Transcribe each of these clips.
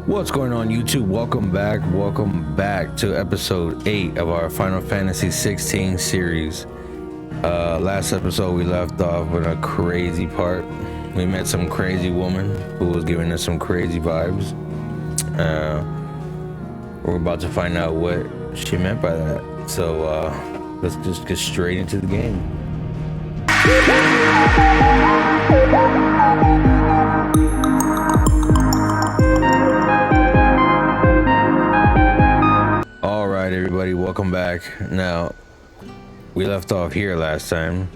What's going on, YouTube? Welcome back to episode 8 of our Final Fantasy 16 series. Last episode we left off with a crazy part. We met some crazy woman who was giving us some crazy vibes. We're about to find out what she meant by that, so let's just get straight into the game. Alright, everybody, welcome back. Now, we left off here last time.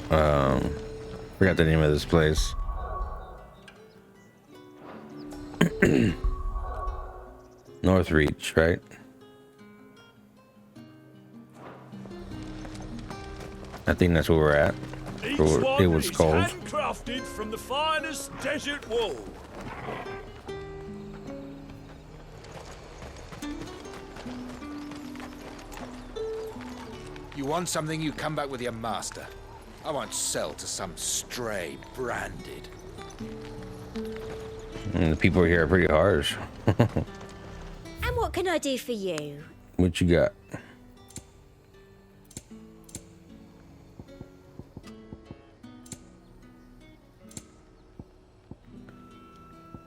Forgot the name of this place. Northreach, right? I think that's where we're at. It was called. Handcrafted from the finest desert wool. You want something, you come back with your master. I won't sell to some stray branded. And the people here are pretty harsh. And what can I do for you? What you got?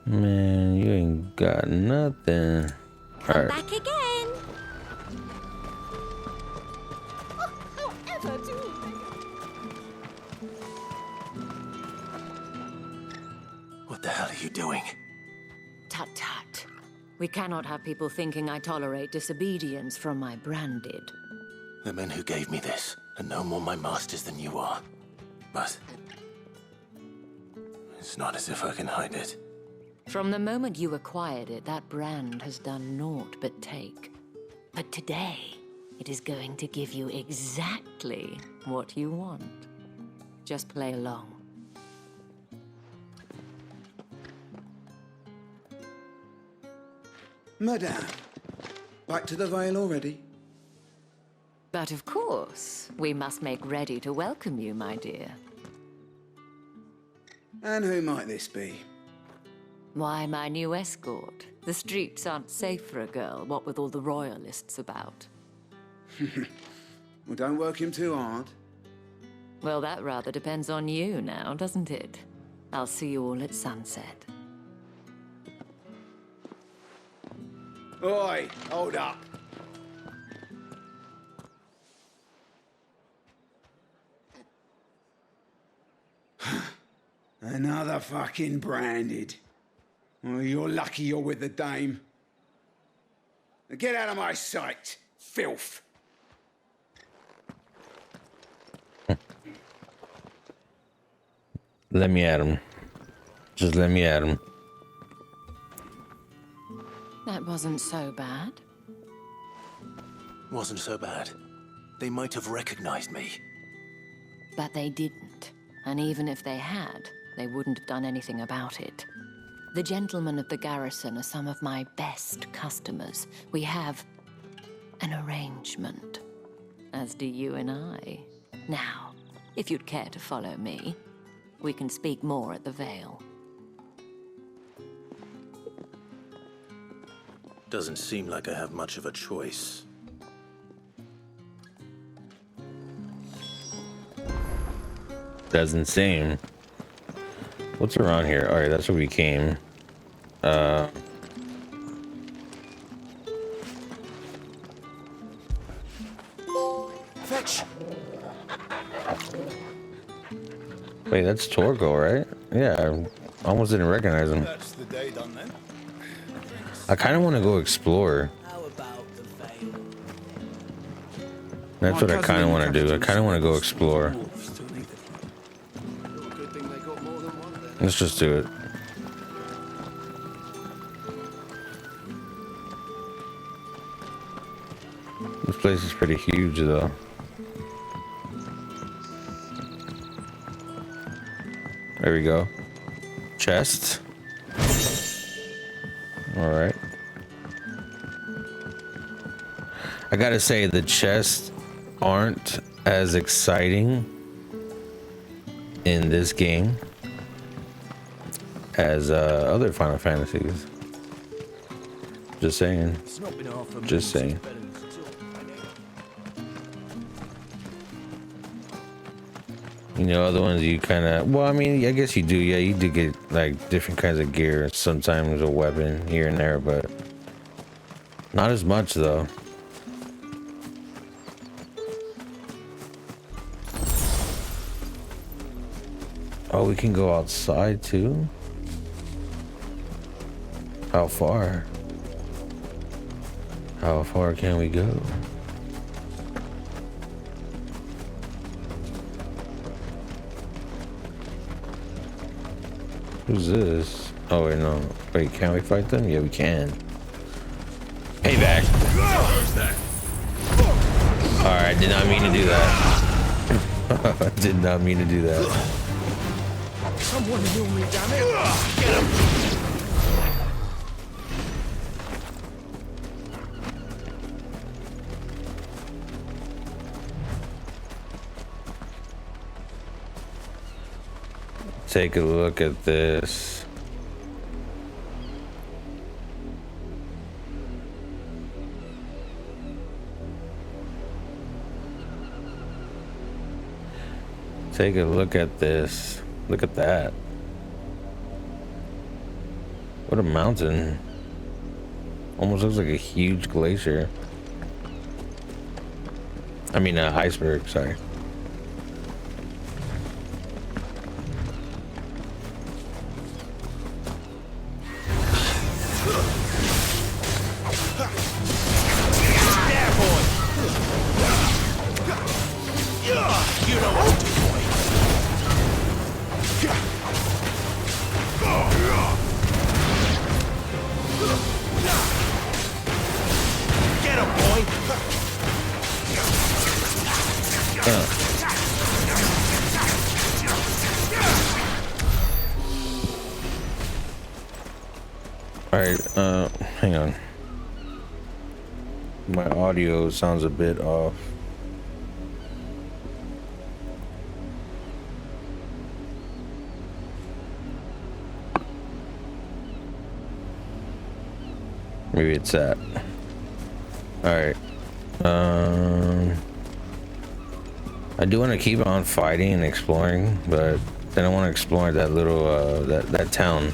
Man, you ain't got nothing. Come back again. However do What the hell are you doing? Tut tut. We cannot have people thinking I tolerate disobedience from my branded. The men who gave me this are no more my masters than you are. But it's not as if I can hide it. From the moment you acquired it, that brand has done naught but take. But today, it is going to give you exactly what you want. Just play along. Madame, back to the Vale already? But of course, we must make ready to welcome you, my dear. And who might this be? Why, my new escort. The streets aren't safe for a girl, what with all the royalists about. Well, don't work him too hard. Well, that rather depends on you now, doesn't it? I'll see you all at sunset. Oi, hold up. Another fucking branded. Well, you're lucky you're with the dame. Now get out of my sight, filth. Let me at him. Just let me at him. That wasn't so bad. Wasn't so bad. They might have recognized me. But they didn't. And even if they had, they wouldn't have done anything about it. The gentlemen of the garrison are some of my best customers. We have an arrangement, as do you and I. Now, if you'd care to follow me, we can speak more at the Vale. Doesn't seem like I have much of a choice. Doesn't seem. What's around here? Alright, that's where we came. Fetch! Wait, that's Torgo, right? Yeah, I almost didn't recognize him. That's the day done then. I kind of want to go explore. That's what I kind of want to do. I kind of want to go explore. Let's just do it. This place is pretty huge, though. There we go. Chest. All right. I gotta say, the chests aren't as exciting in this game as other Final Fantasies. Just saying. It's not been half a Just million saying. better than still. You know, other ones you kind of, well, I mean, I guess you do. Yeah, you do get like different kinds of gear, sometimes a weapon here and there, but not as much though. Oh, we can go outside too? How far? How far can we go? Who's this? Oh wait, no. Wait, can we fight them? Yeah, we can. Payback. Alright, did not mean to do that. Did not mean to do that. Someone heal me, damn it! Get him! Take a look at this. Take a look at this. Look at that. What a mountain. Almost looks like a huge glacier. I mean, iceberg, sorry. Alright, hang on. My audio sounds a bit off. Maybe it's that. Alright. I do want to keep on fighting and exploring, but then I want to explore that little, that town.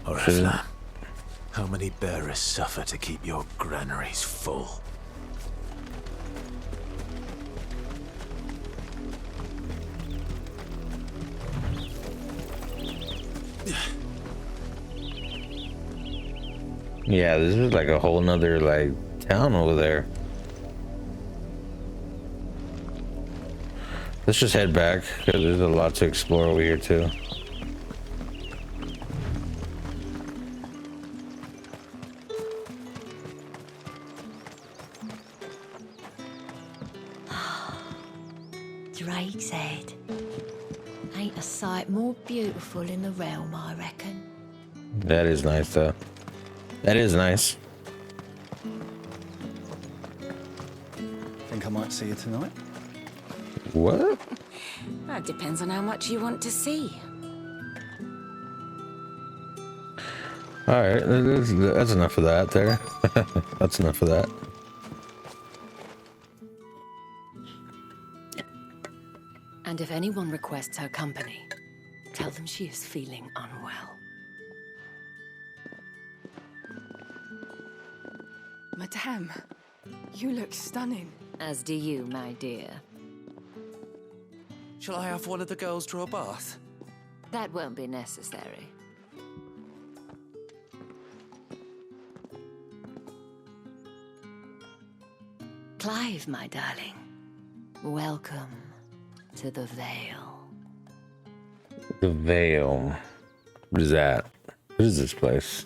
Oriflamme, how many bearers suffer to keep your granaries full? Yeah, this is like a whole nother like town over there. Let's just head back because there's a lot to explore over here too. Drake's Head. Ain't a sight more beautiful in the realm, I reckon. That is nice though. That is nice. Think I might see you tonight? What? That depends on how much you want to see. All right, that's enough of that there. That's enough of that. And if anyone requests her company, tell them she is feeling unwell. Madame, you look stunning. As do you, my dear. Shall I have one of the girls draw a bath? That won't be necessary. Clive, my darling. Welcome to the Vale. The Vale. What is that? What is this place?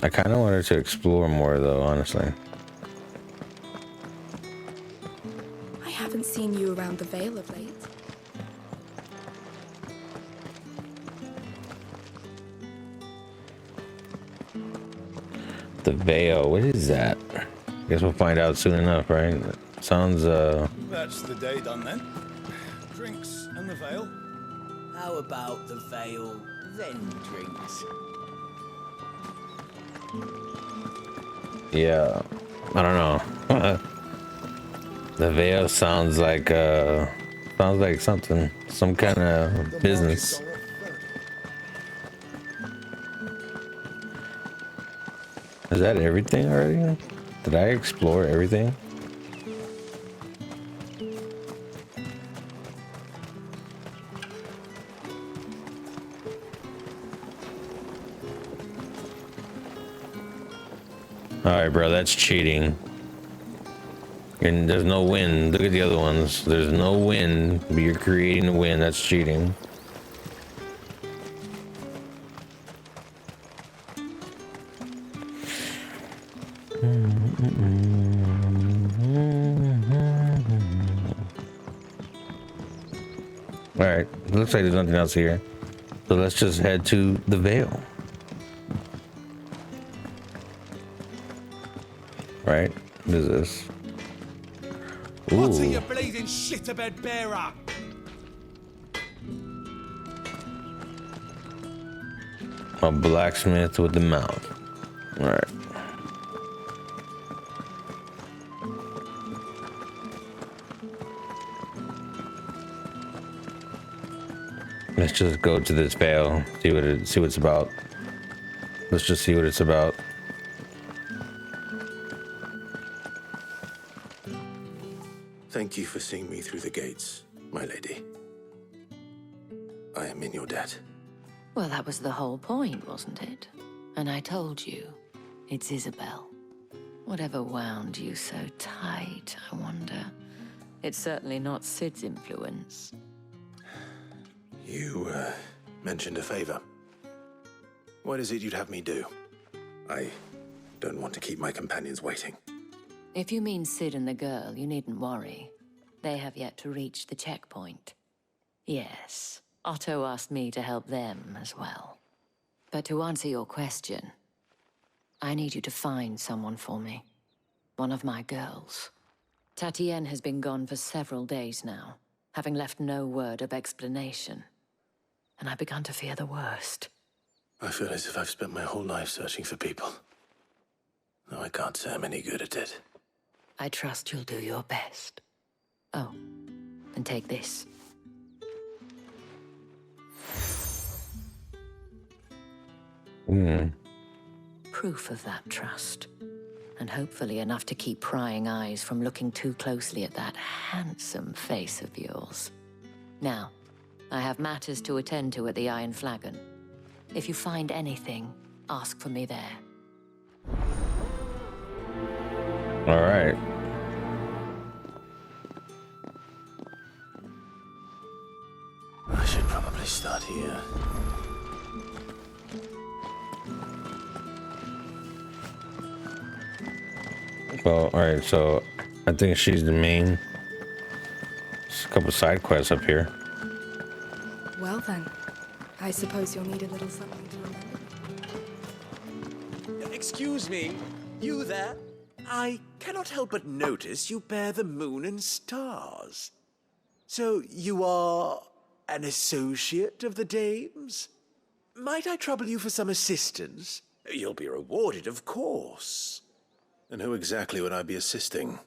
I kind of wanted to explore more though, honestly. I haven't seen you around the Vale of late. The Veil. What is that? Guess we'll find out soon enough, right? Sounds That's the day done then. Drinks and the veil. How about the veil, then drinks? yeah. I don't know. The Veil sounds like something, some kind of business. Is that everything already? Did I explore everything? Alright, bro, that's cheating. And there's no win. Look at the other ones. There's no win, but you're creating a win. That's cheating. Alright, looks like there's nothing else here. So let's just head to the Veil. Right? What is this? What are Ooh. you bleeding shit-a-bed bearer? A blacksmith with the mouth. Alright. Let's just go to this veil, see what it's about. Let's just see what it's about. Thank you for seeing me through the gates, my lady. I am in your debt. Well, that was the whole point, wasn't it? And I told you, it's Isabel. Whatever wound you so tight, I wonder. It's certainly not Sid's influence. You, mentioned a favor. What is it you'd have me do? I don't want to keep my companions waiting. If you mean Sid and the girl, you needn't worry. They have yet to reach the checkpoint. Yes, Otto asked me to help them as well. But to answer your question, I need you to find someone for me. One of my girls. Tatienne has been gone for several days now, having left no word of explanation. And I've begun to fear the worst. I feel as if I've spent my whole life searching for people. No, I can't say I'm any good at it. I trust you'll do your best. Oh, and take this. Proof of that trust. And hopefully enough to keep prying eyes from looking too closely at that handsome face of yours. Now, I have matters to attend to at the Iron Flagon. If you find anything, ask for me there. All right. I should probably start here. Well, all right. So I think she's the main. There's a couple side quests up here. Well then, I suppose you'll need a little something to remember. Excuse me, you there? I cannot help but notice you bear the moon and stars. So you are an associate of the dames? Might I trouble you for some assistance? You'll be rewarded, of course. And who exactly would I be assisting?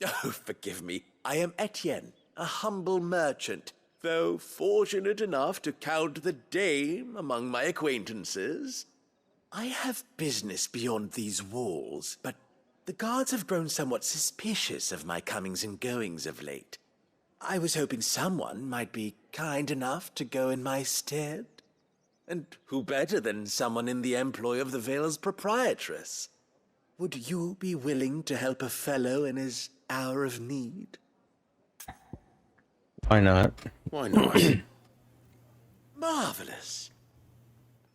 Oh, forgive me. I am Etienne, a humble merchant, though fortunate enough to count the dame among my acquaintances. I have business beyond these walls, but the guards have grown somewhat suspicious of my comings and goings of late. I was hoping someone might be kind enough to go in my stead. And who better than someone in the employ of the Vale's proprietress? Would you be willing to help a fellow in his hour of need? Why not? Why not? Marvelous.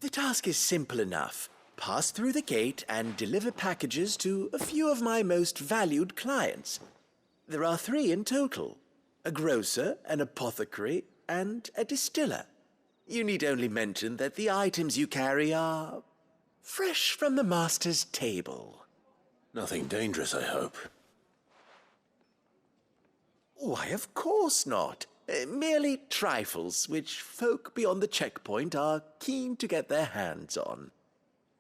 The task is simple enough. Pass through the gate and deliver packages to a few of my most valued clients. There are 3 in total. A grocer, an apothecary, and a distiller. You need only mention that the items you carry are Fresh from the master's table. Nothing dangerous, I hope. Why, of course not. Merely trifles which folk beyond the checkpoint are keen to get their hands on.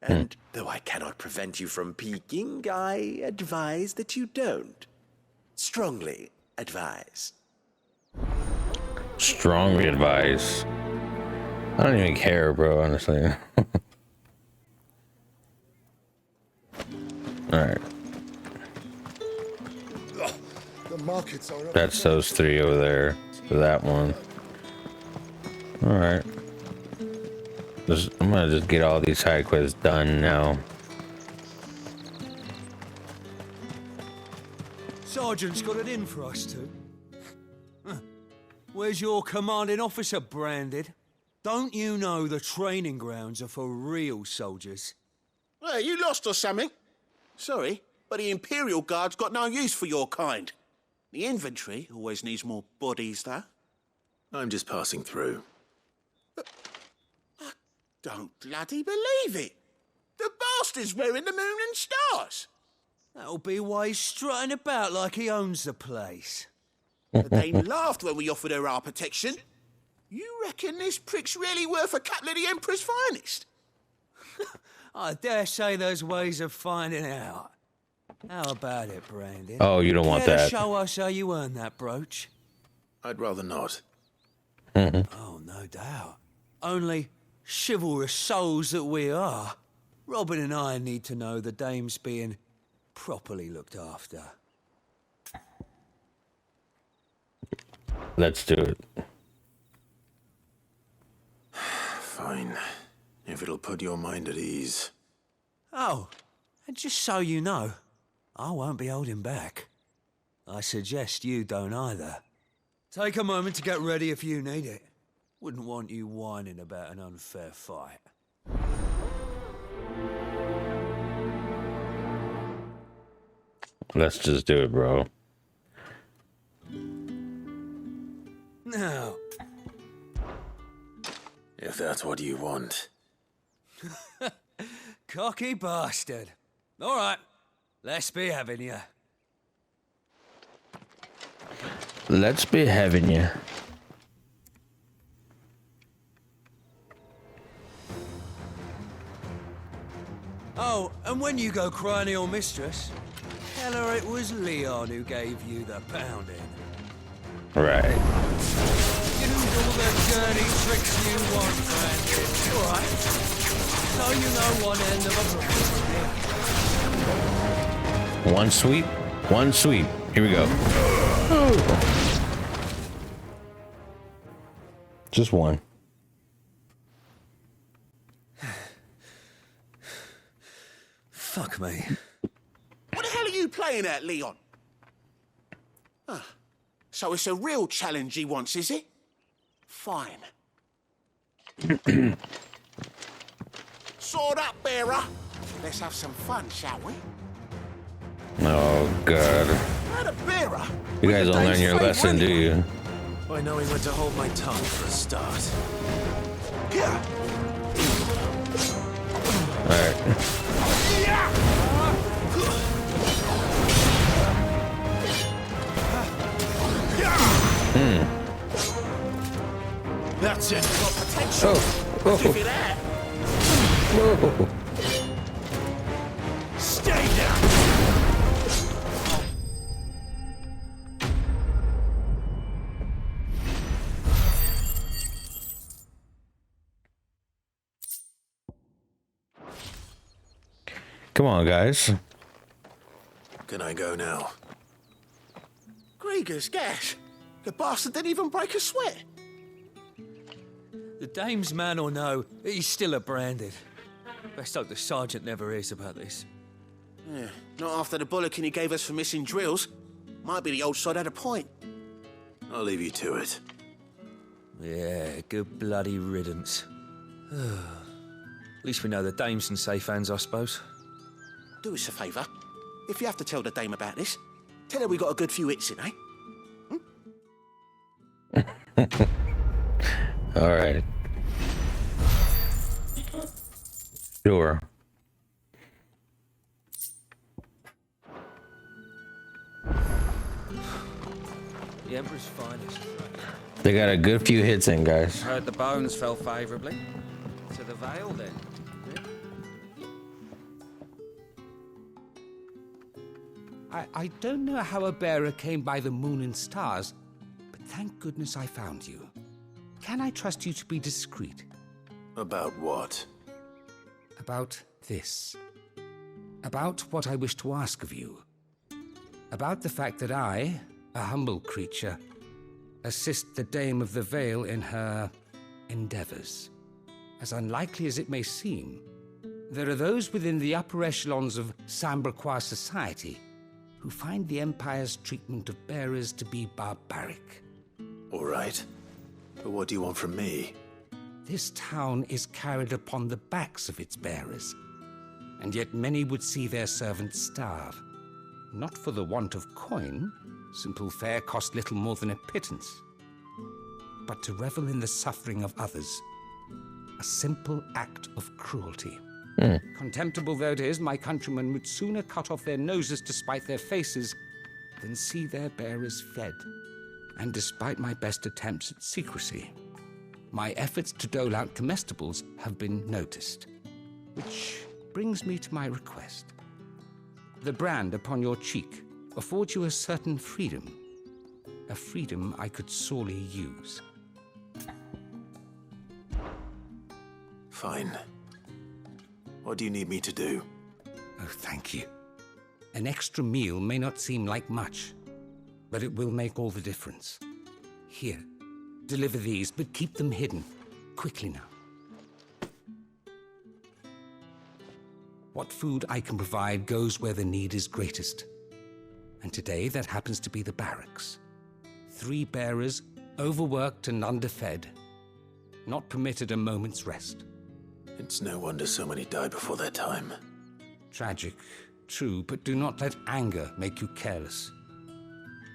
And though I cannot prevent you from peeking, I advise that you don't. Strongly advise. Strongly advise. I don't even care, bro, honestly. Alright. The markets are That's those three over there. For that one. Alright. I'm gonna just get all these side quests done now. Sergeant's got it in for us two. Where's your commanding officer branded? Don't you know the training grounds are for real soldiers? Hey, you lost or something? Sorry, but the Imperial Guard's got no use for your kind. The infantry always needs more bodies, though. I'm just passing through. I don't bloody believe it. The bastard's wearing the moon and stars. That'll be why he's strutting about like he owns the place. The Dame laughed when we offered her our protection. You reckon this prick's really worth a couple of the Emperor's finest? I dare say there's ways of finding out. How about it, Brandon? Oh, you don't want Care to that. show us how you earned that brooch? I'd rather not. Oh, no doubt. Only chivalrous souls that we are, Robin and I need to know the dame's being properly looked after. Let's do it. Fine. If it'll put your mind at ease. Oh, and just so you know, I won't be holding back. I suggest you don't either. Take a moment to get ready if you need it. Wouldn't want you whining about an unfair fight. Let's just do it, bro. Now, If that's what you want. cocky bastard. All right, let's be having you. Let's be having you. Oh, and when you go cry to your mistress, tell her it was Leon who gave you the pounding. Right. Use all the dirty tricks you want, Brandon. All right. So you know one end of a One sweep. One sweep. Here we go. Just one. Fuck me. What the hell are you playing at, Leon? Ah, so it's a real challenge he wants, is it? Fine. Sword up, bearer. Let's have some fun, shall we? Oh, God. Not a bearer. You guys don't learn your lesson, do you? By knowing when to hold my tongue for a start. Here. Alright. That's it. Got potential. Oh. Give it that. Whoa. Stay down. Come on, guys. Can I go now? Grieger's gas. The bastard didn't even break a sweat. The dame's man or no, he's still a branded. Best hope the sergeant never hears about this. Yeah, not after the bollocking he gave us for missing drills. Might be the old sod had a point. I'll leave you to it. Yeah, good bloody riddance. At least we know the dame's in safe hands, I suppose. Do us a favour. If you have to tell the dame about this, tell her we got a good few hits in, eh? All right. Sure. The Emperor's finest. They got a good few hits in, guys. Heard the bones fell favourably. To the Vale, then. I don't know how a bearer came by the moon and stars, but thank goodness I found you. Can I trust you to be discreet? About what? About this. About what I wish to ask of you. About the fact that I, a humble creature, assist the Dame of the Vale in her endeavors. As unlikely as it may seem, there are those within the upper echelons of Sambraquois society who find the Empire's treatment of bearers to be barbaric. All right. But what do you want from me? This town is carried upon the backs of its bearers, and yet many would see their servants starve. Not for the want of coin, simple fare cost little more than a pittance, but to revel in the suffering of others, a simple act of cruelty. Contemptible though it is, my countrymen would sooner cut off their noses to spite their faces than see their bearers fed. And despite my best attempts at secrecy, my efforts to dole out comestibles have been noticed. Which brings me to my request. The brand upon your cheek affords you a certain freedom, a freedom I could sorely use. Fine. What do you need me to do? Oh, thank you. An extra meal may not seem like much, but it will make all the difference. Here, deliver these, but keep them hidden. Quickly now. What food I can provide goes where the need is greatest. And today, that happens to be the barracks. 3 bearers, overworked and underfed, not permitted a moment's rest. It's no wonder so many die before their time. Tragic, true, but do not let anger make you careless.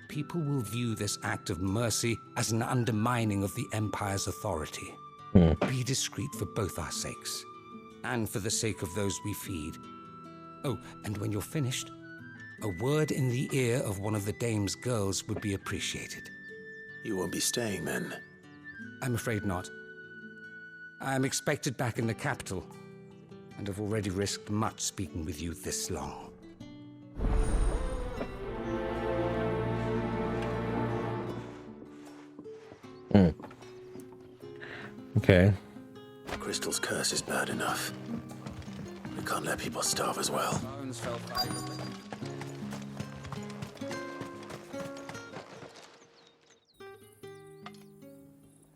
People will view this act of mercy as an undermining of the Empire's authority. Be discreet for both our sakes, and for the sake of those we feed. Oh, and when you're finished, a word in the ear of one of the Dame's girls would be appreciated. You won't be staying then? I'm afraid not. I'm expected back in the capital, and have already risked much speaking with you this long. Okay. Crystal's curse is bad enough. We can't let people starve as well. Bones fell favourably.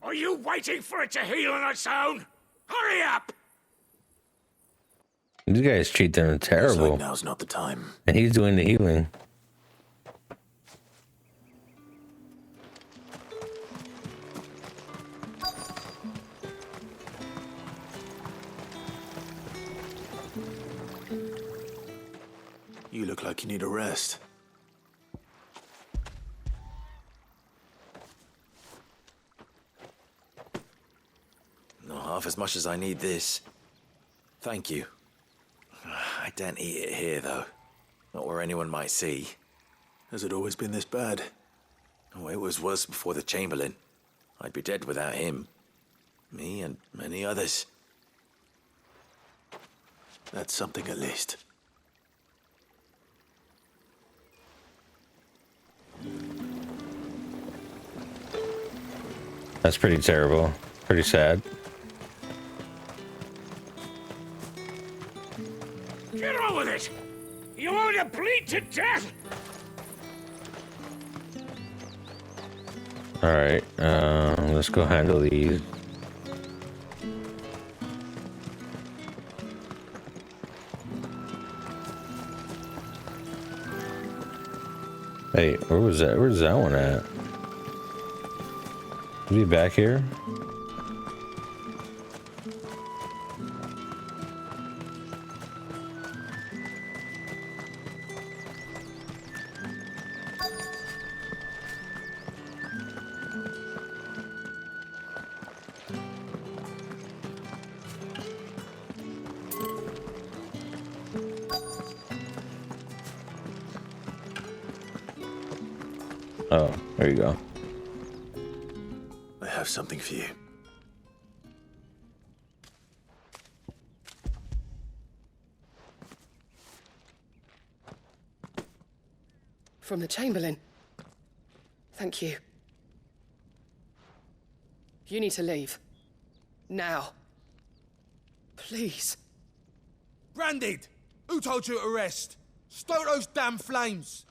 Are you waiting for it to heal on its own? Hurry up! These guys treat them terrible. Like now's not the time. And he's doing the healing. You look like you need a rest. Not half as much as I need this. Thank you. I daren't eat it here, though. Not where anyone might see. Has it always been this bad? Oh, it was worse before the Chamberlain. I'd be dead without him. Me and many others. That's something at least. That's pretty terrible. Pretty sad. Get on with it! You want to bleed to death? Alright, let's go handle these. Hey, where was that? Where's that one at? Is he back here? Oh, there you go. have something for you. From the Chamberlain. Thank you. You need to leave. Now. Please. Branded! Who told you to rest? Stoke those damn flames!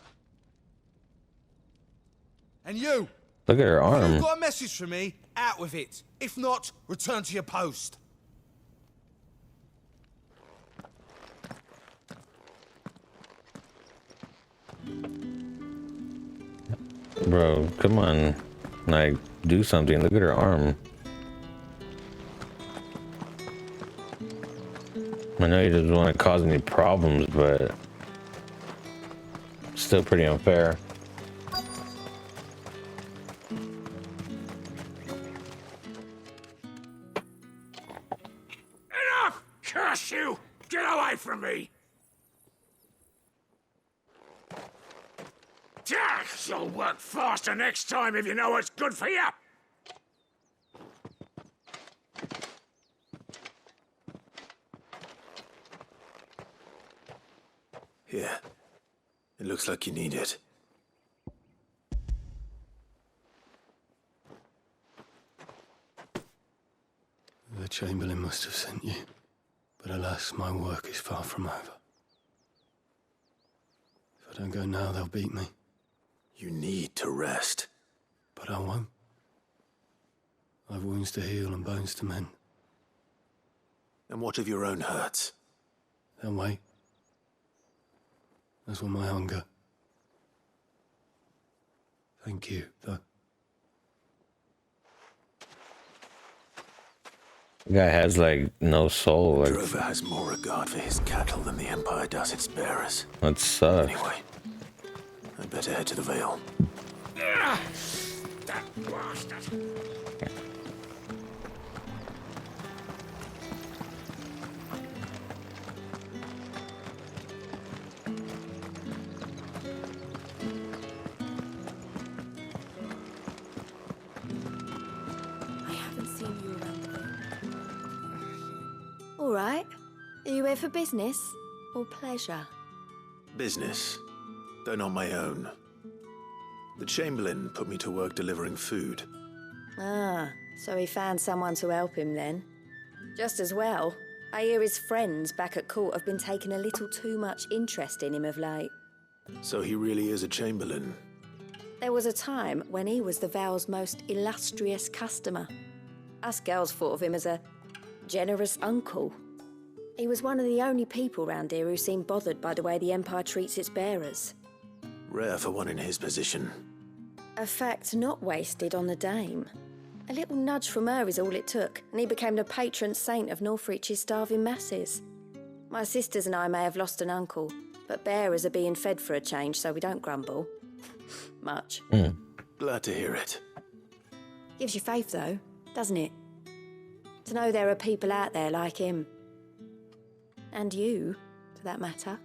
And you! Look at her If arm. you've got a message for me, out with it. If not, return to your post. Bro, come on. Like, do something. Look at her arm. I know he doesn't want to cause any problems, but still pretty unfair. Enough! Curse you! Get away from me! You'll work faster next time if you know what's good for you! Here. It looks like you need it. The Chamberlain must have sent you, but alas, my work is far from over. If I don't go now, they'll beat me. You need to rest. But I won't. I've wounds to heal and bones to mend. And what of your own hurts? They'll wait. As will my hunger. Thank you, though. The guy has like no soul. Like, Drover has more regard for his cattle than the Empire does its bearers. that sucks. Anyway, I'd better head to the Vale. That bastard! I haven't seen you around the room. All right. Are you here for business or pleasure? Business, though not my own. The Chamberlain put me to work delivering food. Ah, so he found someone to help him then. Just as well. I hear his friends back at court have been taking a little too much interest in him of late. So he really is a Chamberlain. There was a time when he was the Vale's most illustrious customer. Us girls thought of him as a generous uncle. He was one of the only people round here who seemed bothered by the way the Empire treats its bearers. Rare for one in his position. A fact not wasted on the Dame. A little nudge from her is all it took, and he became the patron saint of Northreach's starving masses. My sisters and I may have lost an uncle, but bearers are being fed for a change, so we don't grumble. Much. Glad to hear it. Gives you faith, though, doesn't it? To know there are people out there like him. And you, for that matter.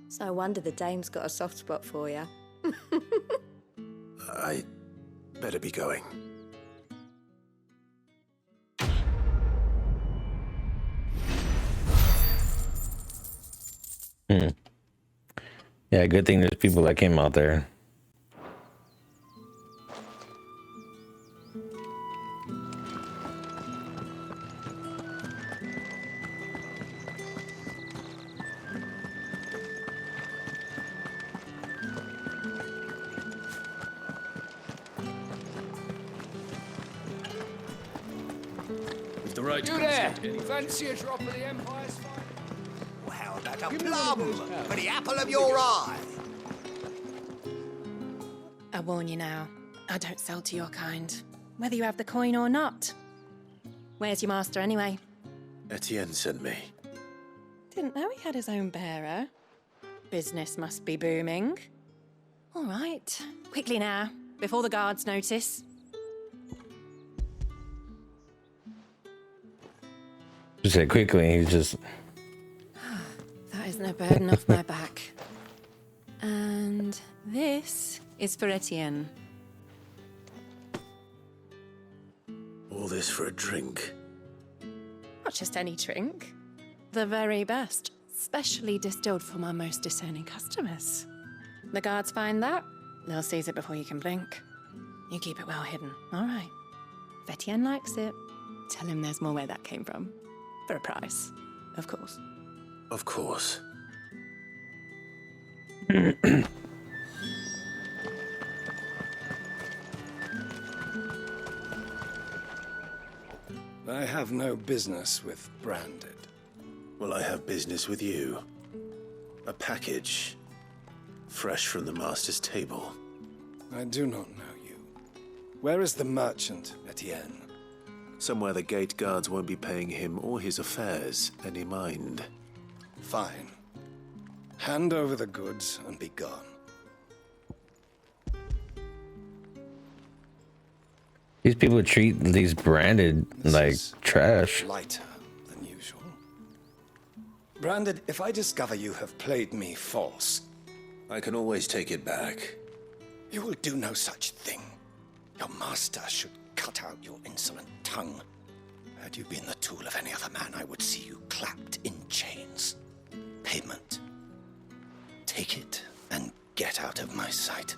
It's no wonder the Dame's got a soft spot for you. I better be going. Yeah, good thing there's people like him out there. The right You there! Fancy a drop of the Empire's fire? Well, that's a plum for the apple of your eye. I warn you now, I don't sell to your kind, whether you have the coin or not. Where's your master, anyway? Etienne sent me. Didn't know he had his own bearer. Business must be booming. All right, quickly now, before the guards notice. Just say quickly, he's just... That isn't a burden off my back. And this is for Etienne. all this for a drink? Not just any drink. The very best. Specially distilled for my most discerning customers. The guards find that, they'll seize it before you can blink. You keep it well hidden, all right? If Etienne likes it, tell him there's more where that came from. For a price, of course. Of course. I have no business with Branded. Well, I have business with you. A package. Fresh from the Master's table. I do not know you. Where is the merchant, Etienne? Somewhere the gate guards won't be paying him or his affairs any mind. Fine. Hand over the goods and be gone. These people treat these Branded like trash. Lighter than usual. Branded, if I discover you have played me false, I can always take it back. you will do no such thing. Your master should cut out your insolent tongue. Had you been the tool of any other man, I would see you clapped in chains. Payment. Take it and get out of my sight.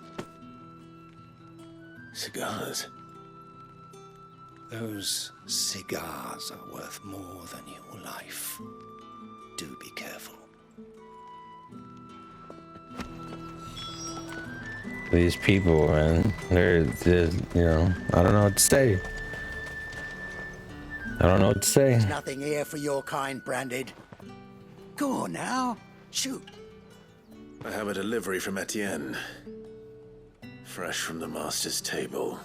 Cigars. Those cigars are worth more than your life. Do be careful. These people, man, they're, you know, I don't know what to say. I don't know what to say. There's nothing here for your kind, Branded. Go on now, shoot. I have a delivery from Etienne. Fresh from the Master's table.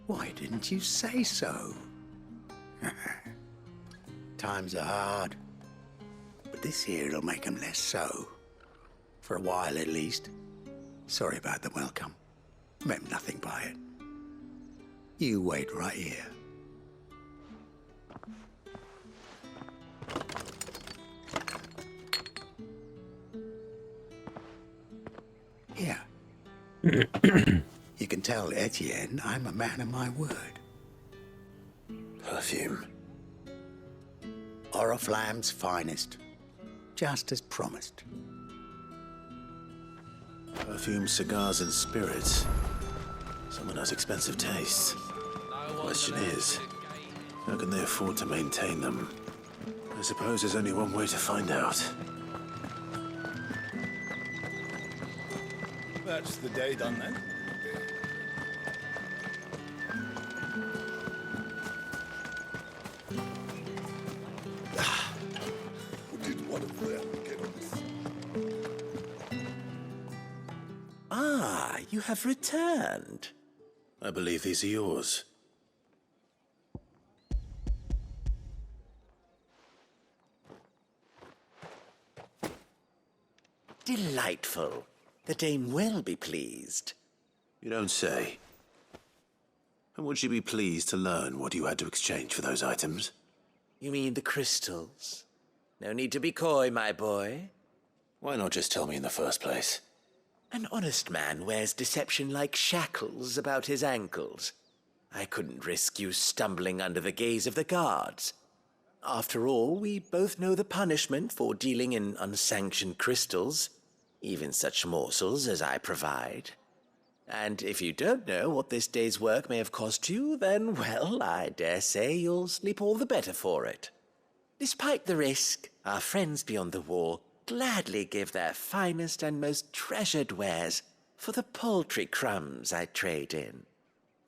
Why didn't you say so? Times are hard, but this here'll make them less so. For a while, at least. Sorry about the welcome. Meant nothing by it. You wait right here. Here. You can tell Etienne I'm a man of my word. Perfume. Oriflamme's finest. Just as promised. Perfume, cigars, and spirits. Someone has expensive tastes. Question is, how can they afford to maintain them? I suppose there's only one way to find out. That's the day done then. Ah, you have returned. I believe these are yours. Delightful. The dame will be pleased. You don't say. And would she be pleased to learn what you had to exchange for those items? You mean the crystals? No need to be coy, my boy. Why not just tell me in the first place? An honest man wears deception like shackles about his ankles. I couldn't risk you stumbling under the gaze of the guards. After all, we both know the punishment for dealing in unsanctioned crystals, even such morsels as I provide. And if you don't know what this day's work may have cost you, then, well, I dare say you'll sleep all the better for it. Despite the risk, our friends beyond the wall gladly give their finest and most treasured wares for the paltry crumbs I trade in.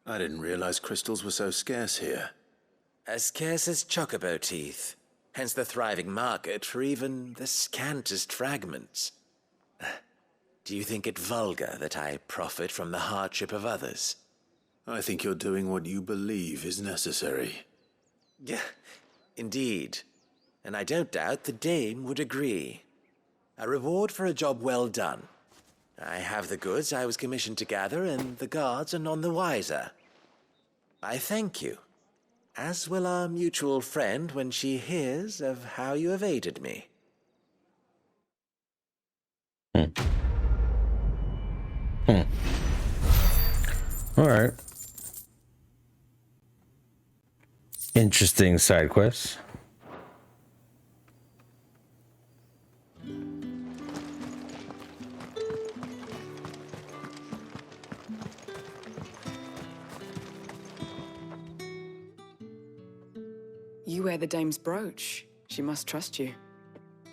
I didn't realize crystals were so scarce here. As scarce as chocobo teeth, hence the thriving market for even the scantest fragments. Do you think it vulgar that I profit from the hardship of others? I think you're doing what you believe is necessary. Yeah, indeed. And I don't doubt the dame would agree. A reward for a job well done. I have the goods I was commissioned to gather, and the guards are none the wiser. I thank you, as will our mutual friend when she hears of how you have aided me. All right. Interesting side quest. You wear the dame's brooch. She must trust you.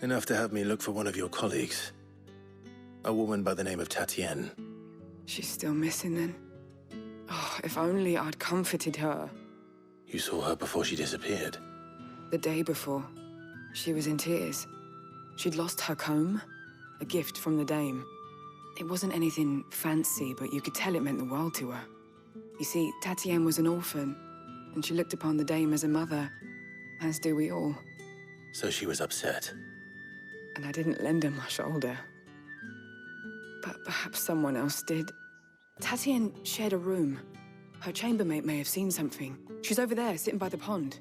Enough to have me look for one of your colleagues. A woman by the name of Tatienne. She's still missing then. Oh, if only I'd comforted her. You saw her before she disappeared. The day before, she was in tears. She'd lost her comb, a gift from the dame. It wasn't anything fancy, but you could tell it meant the world to her. You see, Tatienne was an orphan, and she looked upon the dame as a mother, as do we all. So she was upset. And I didn't lend her my shoulder. But perhaps someone else did. Tatienne shared a room. Her chambermaid may have seen something. She's over there, sitting by the pond.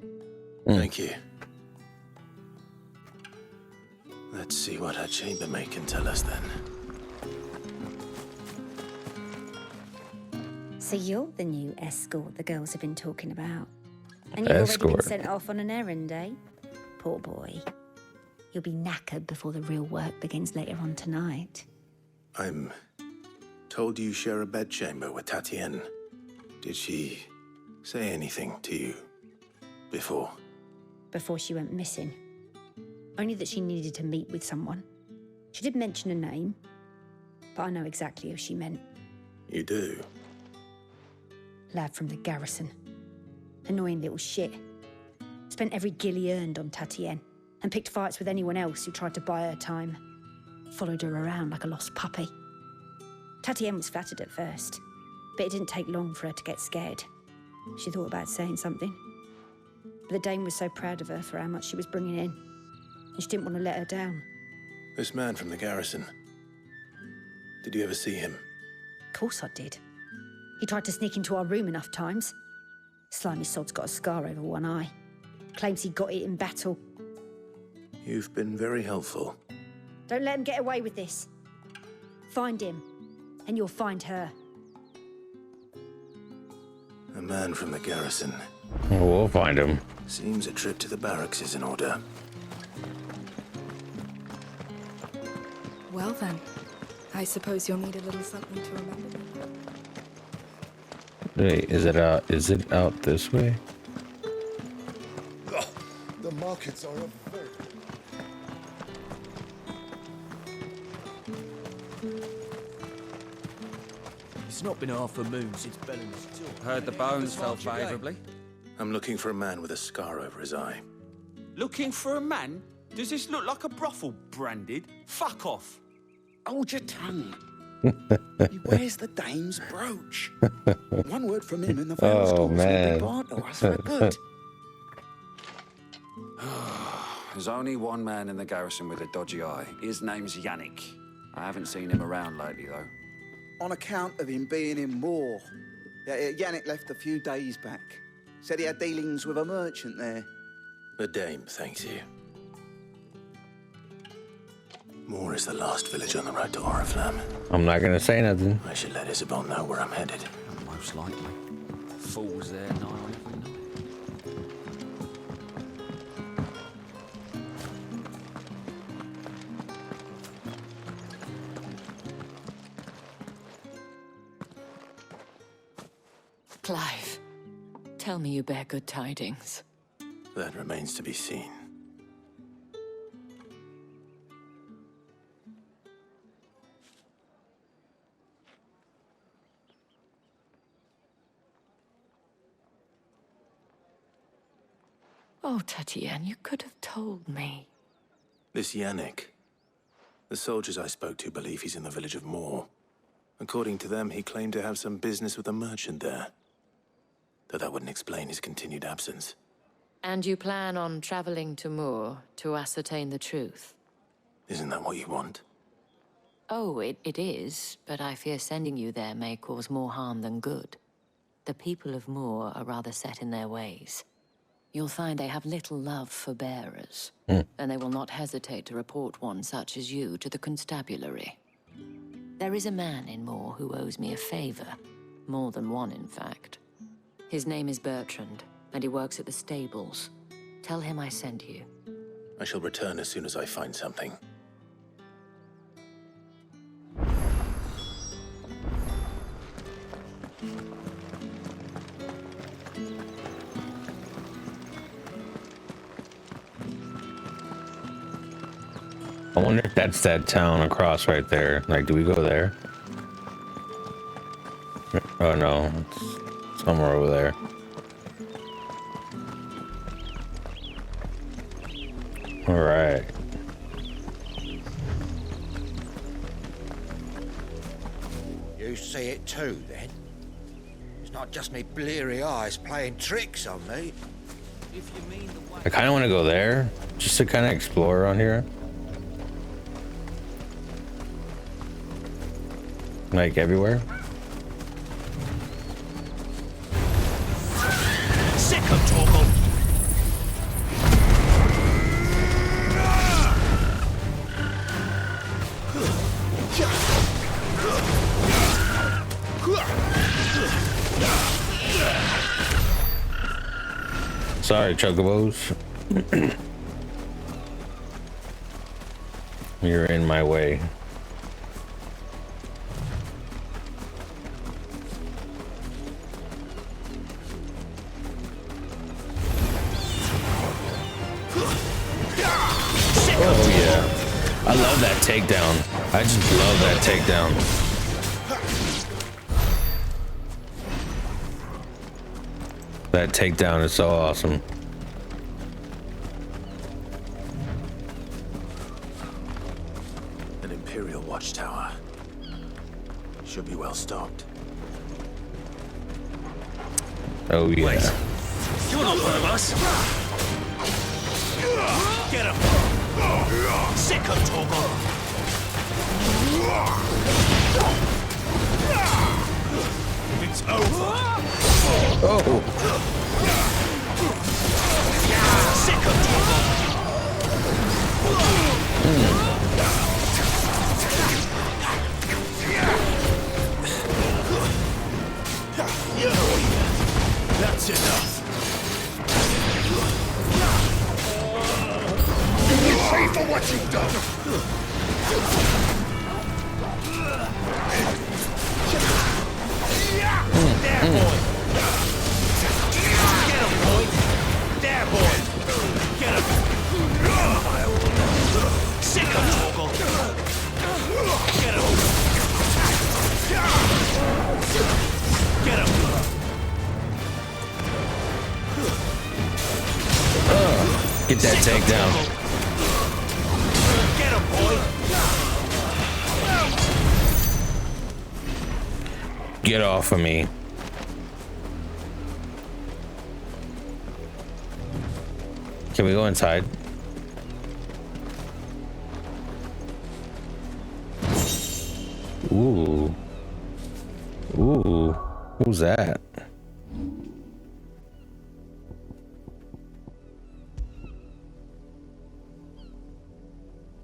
Thank you. Let's see what her chambermaid can tell us then. So you're the new escort the girls have been talking about. And you've already been sent off on an errand, eh? Poor boy. You'll be knackered before the real work begins later on tonight. I'm told you share a bedchamber with Tatienne. Did she say anything to you before? Before she went missing. Only that she needed to meet with someone. She did mention a name, but I know exactly who she meant. You do? Lad from the garrison. Annoying little shit. Spent every guil he earned on Tatienne, and picked fights with anyone else who tried to buy her time. Followed her around like a lost puppy. Tatienne was flattered at first, but it didn't take long for her to get scared. She thought about saying something. But the dame was so proud of her for how much she was bringing in, and she didn't want to let her down. This man from the garrison. Did you ever see him? Of course I did. He tried to sneak into our room enough times. Slimy sod's got a scar over one eye. Claims he got it in battle. You've been very helpful. Don't let him get away with this. Find him, and you'll find her. A man from the garrison. We'll find him. Seems a trip to the barracks is in order. Well then, I suppose you'll need a little something to remember. Wait, is it out? Is it out this way? The markets are a very... It's not been half a moon since Bellamy's tour. Heard the bones fell favourably. I'm looking for a man with a scar over his eye. Looking for a man? Does this look like a brothel, Branded? Fuck off. Hold your tongue. He wears the dame's brooch. One word from him and the Vale's Oh, will be man. barred to us for good. There's only one man in the garrison with a dodgy eye. His name's Yannick. I haven't seen him around lately, though. On account of him being in Moor. Yannick left a few days back. Said he had dealings with a merchant there. The dame thanks you. Moor is the last village on the road to Oriflamme. I'm not gonna say nothing. I should let Isabel know where I'm headed. Most likely. Fools there now. Clive, tell me you bear good tidings. That remains to be seen. Oh, Tatienne, you could have told me. This Yannick. The soldiers I spoke to believe he's in the village of Moor. According to them, he claimed to have some business with a merchant there. Though that wouldn't explain his continued absence. And you plan on traveling to Moor to ascertain the truth? Isn't that what you want? Oh, it is, but I fear sending you there may cause more harm than good. The people of Moor are rather set in their ways. You'll find they have little love for bearers, and they will not hesitate to report one such as you to the constabulary. There is a man in Moore who owes me a favor. More than one, in fact. His name is Bertrand, and he works at the stables. Tell him I sent you. I shall return as soon as I find something. I wonder if that's that town across right there. Like, do we go there? Oh no, it's somewhere over there. All right. You see it too, then? It's not just me bleary eyes playing tricks on me. If you mean the way... I kind of want to go there, just to kind of explore around here. Like everywhere. Sick of Torgal. Sorry, Chocobos. You're in my way. Oh yeah, I love that takedown. I just love that takedown. That takedown is so awesome. An Imperial watchtower. Should be well stocked. Oh yeah. Wait. You're not one of us. Get him. Sick of Torgal. It's over. Oh. Sick of Torgal. That's enough. You pay for what you've done! There, boy! Get him, boy! There, boy! Get him! Sick of Torgal! Get him! Get him! Get that takedown. Get him, boy! Get off of me. Can we go inside? Ooh. Ooh. Who's that?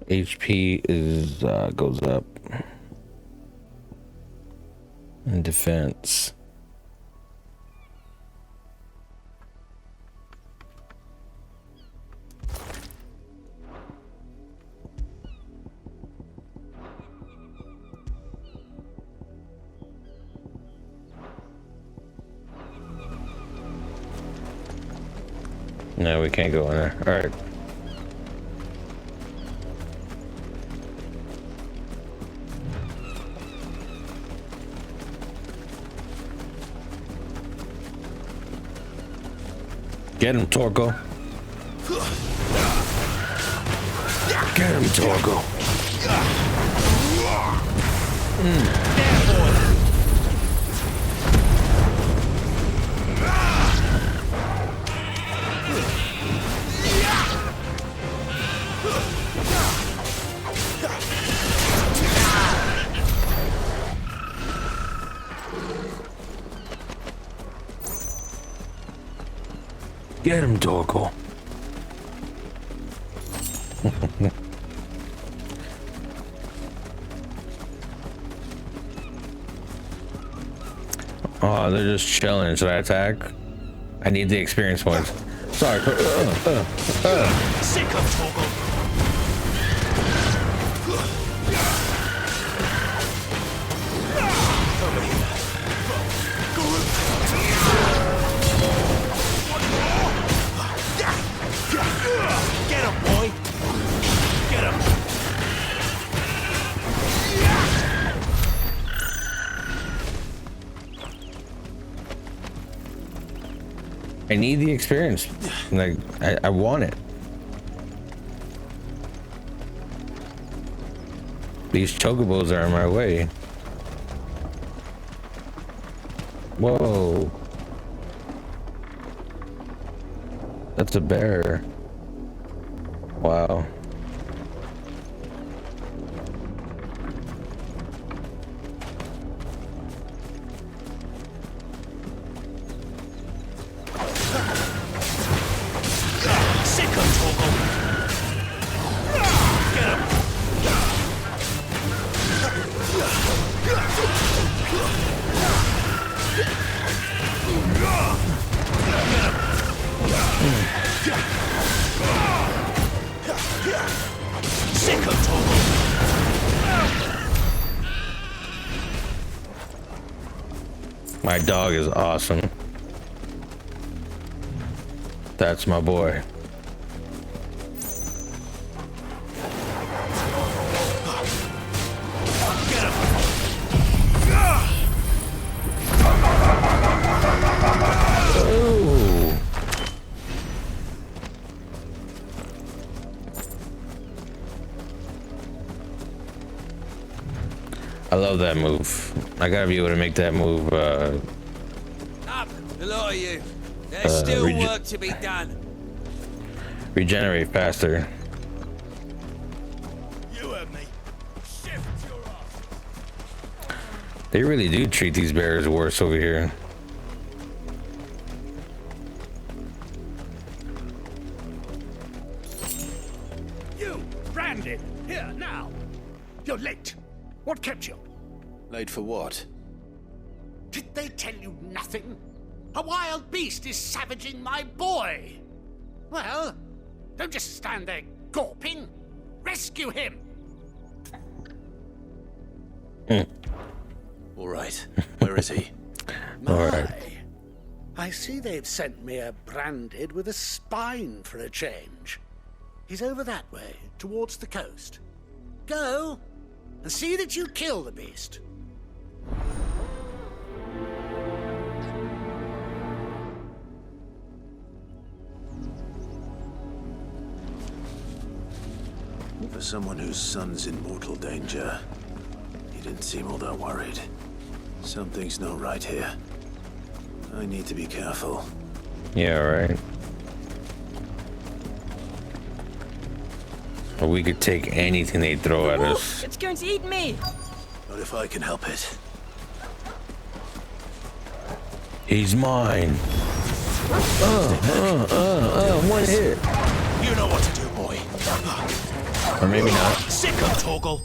HP is goes up. And defense. No, we can't go in there. All right. Get him, Torgal. Get him, Torgal. Get him, Torgal. Oh, they're just chilling. Should I attack? I need the experience points. Sorry. Sick of Torgal. Get him, boy! Get him! I need the experience. Like, I want it. These chocobos are in my way. Whoa. That's a bear. Wow. My dog is awesome. That's my boy. Ooh. I love that move. I gotta be able to make that move. Up, the lot of you. There's still work to be done. Regenerate faster. You heard me. Shift your ass. They really do treat these bears worse over here. You, Branded, here now. You're late. What kept you? Late for what? Did they tell you nothing? A wild beast is savaging my boy. Well, don't just stand there gawping. Rescue him. All right. Where is he? All right. I see they've sent me a Branded with a spine for a change. He's over that way, towards the coast. Go and see that you kill the beast. For someone whose son's in mortal danger, he didn't seem all that worried. Something's not right here. I need to be careful. Yeah, right. Or we could take anything they throw at us. It's going to eat me. Not if I can help it. He's mine. One hit. You know what to do, boy. Or maybe not. Sick of Torgal.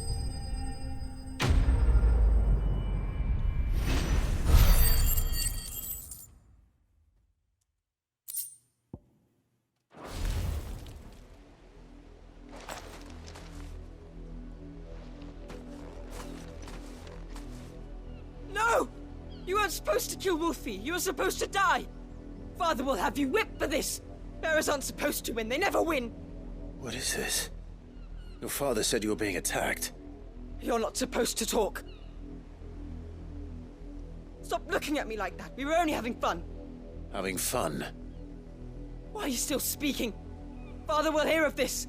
No! You weren't supposed to kill Wolfie. You were supposed to die. Father will have you whipped for this. Bearers aren't supposed to win. They never win. What is this? Your father said you were being attacked. You're not supposed to talk. Stop looking at me like that. We were only having fun. Having fun? Why are you still speaking? Father will hear of this.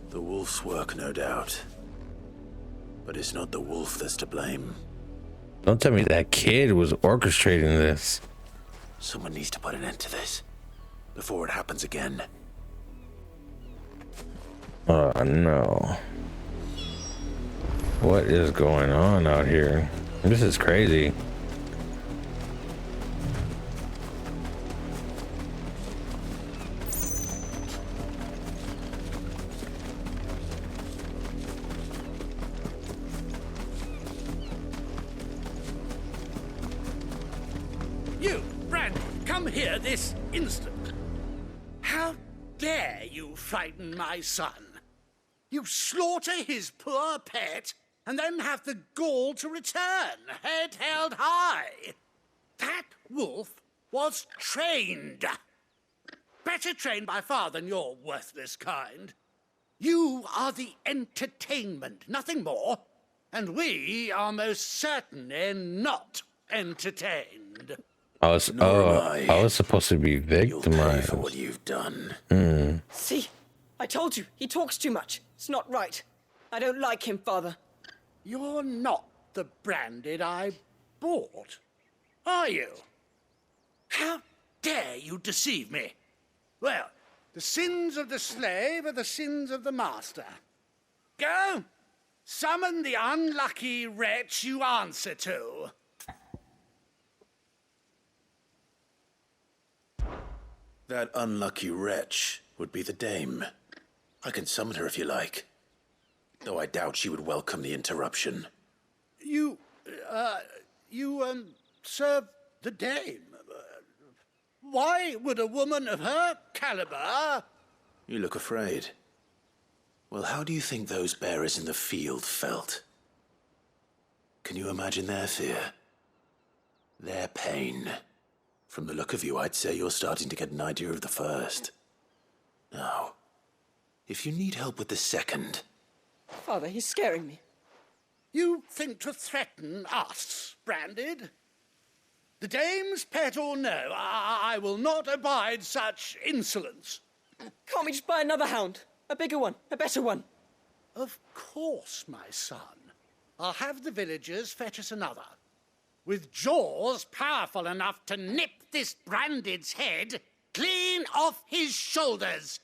The wolf's work, no doubt. But it's not the wolf that's to blame. Don't tell me that kid was orchestrating this. Someone needs to put an end to this before it happens again. Oh no. What is going on out here? This is crazy. here this instant. How dare you frighten my son? You slaughter his poor pet, and then have the gall to return, head held high. That wolf was trained. Better trained by far than your worthless kind. You are the entertainment, nothing more. And we are most certainly not entertained. I was supposed to be victimized. For what you've done. See? I told you, he talks too much. It's not right. I don't like him, Father. You're not the Branded I bought, are you? How dare you deceive me? Well, the sins of the slave are the sins of the master. Go, summon the unlucky wretch you answer to. That unlucky wretch would be the dame. I can summon her if you like. Though I doubt she would welcome the interruption. You serve the dame. Why would a woman of her caliber... You look afraid. Well, how do you think those bearers in the field felt? Can you imagine their fear? Their pain? From the look of you, I'd say you're starting to get an idea of the first. Now, if you need help with the second... Father, he's scaring me. You think to threaten us, Branded? The dame's pet or no, I will not abide such insolence. Can't we just buy another hound? A bigger one, a better one. Of course, my son. I'll have the villagers fetch us another. With jaws powerful enough to nip this Branded's head clean off his shoulders.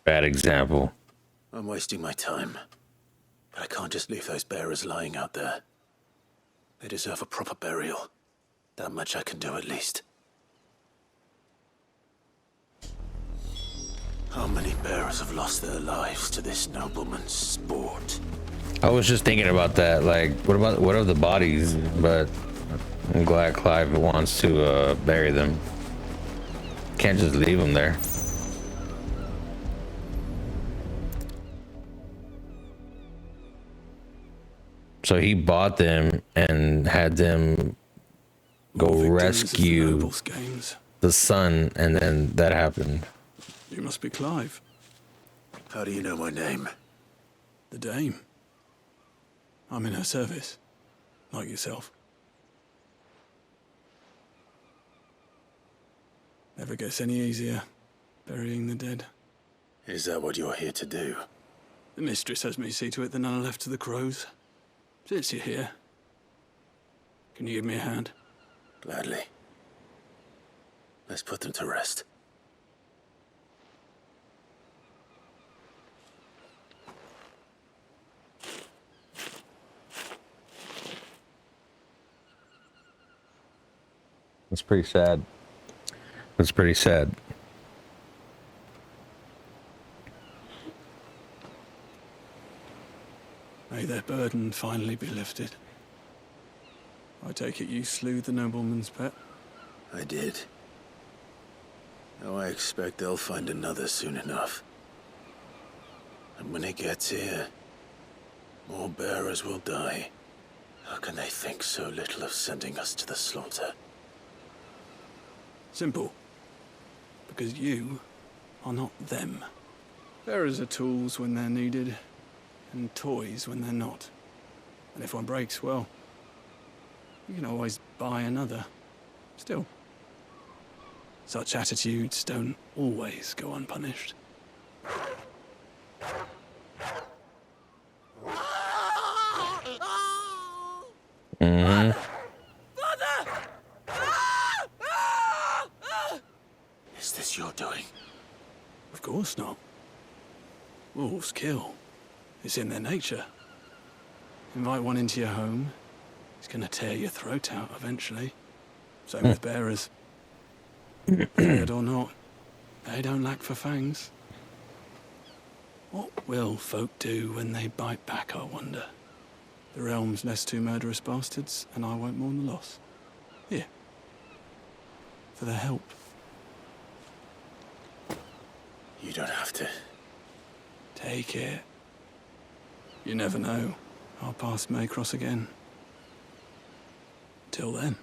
Bad example. I'm wasting my time. But I can't just leave those bearers lying out there. They deserve a proper burial. That much I can do at least. How many bearers have lost their lives to this nobleman's sport? I was just thinking about that. Like, what are the bodies? But I'm glad Clive wants to bury them. Can't just leave them there. So he bought them and had them go rescue the son, and then that happened. You must be Clive. How do you know my name? The Dame. I'm in her service, like yourself. Never gets any easier, burying the dead. Is that what you're here to do? The mistress has me see to it that none are left to the crows. Since you're here, can you give me a hand? Gladly. Let's put them to rest. It's pretty sad. It's pretty sad. May their burden finally be lifted. I take it you slew the nobleman's pet? I did. Now I expect they'll find another soon enough. And when it gets here, more bearers will die. How can they think so little of sending us to the slaughter? Simple. Because you are not them. Bearers are tools when they're needed, and toys when they're not. And if one breaks, well, you can always buy another. Still, such attitudes don't always go unpunished. Mm-hmm. Is this your doing? Of course not. Wolves kill. It's in their nature. Invite one into your home, he's gonna tear your throat out eventually. Same with bearers. Scared or not, they don't lack for fangs. What will folk do when they bite back, I wonder? The realm's less two murderous bastards, and I won't mourn the loss. Here. For their help. You don't have to. Take it. You never know. Our paths may cross again. Till then.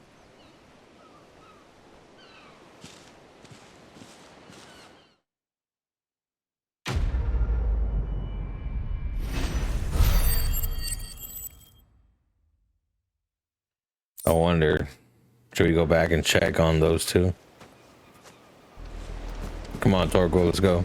I wonder, should we go back and check on those two? Come on, Torgo, let's go.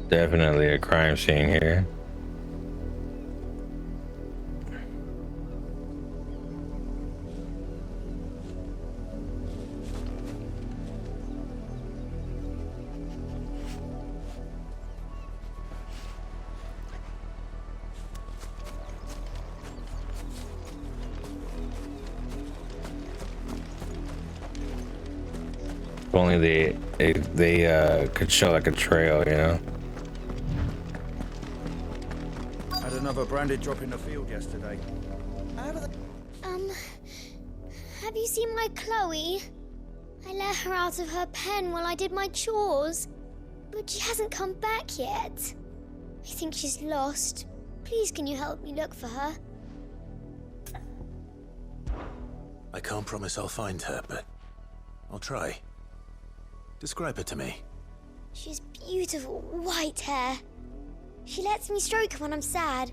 Definitely a crime scene here. If only they could show like a trail, you know. Had another branded drop in the field yesterday. Have you seen my Chloe? I let her out of her pen while I did my chores, but she hasn't come back yet. I think she's lost. Please, can you help me look for her? I can't promise I'll find her, but I'll try. Describe her to me. She's beautiful white hair. She lets me stroke her when I'm sad.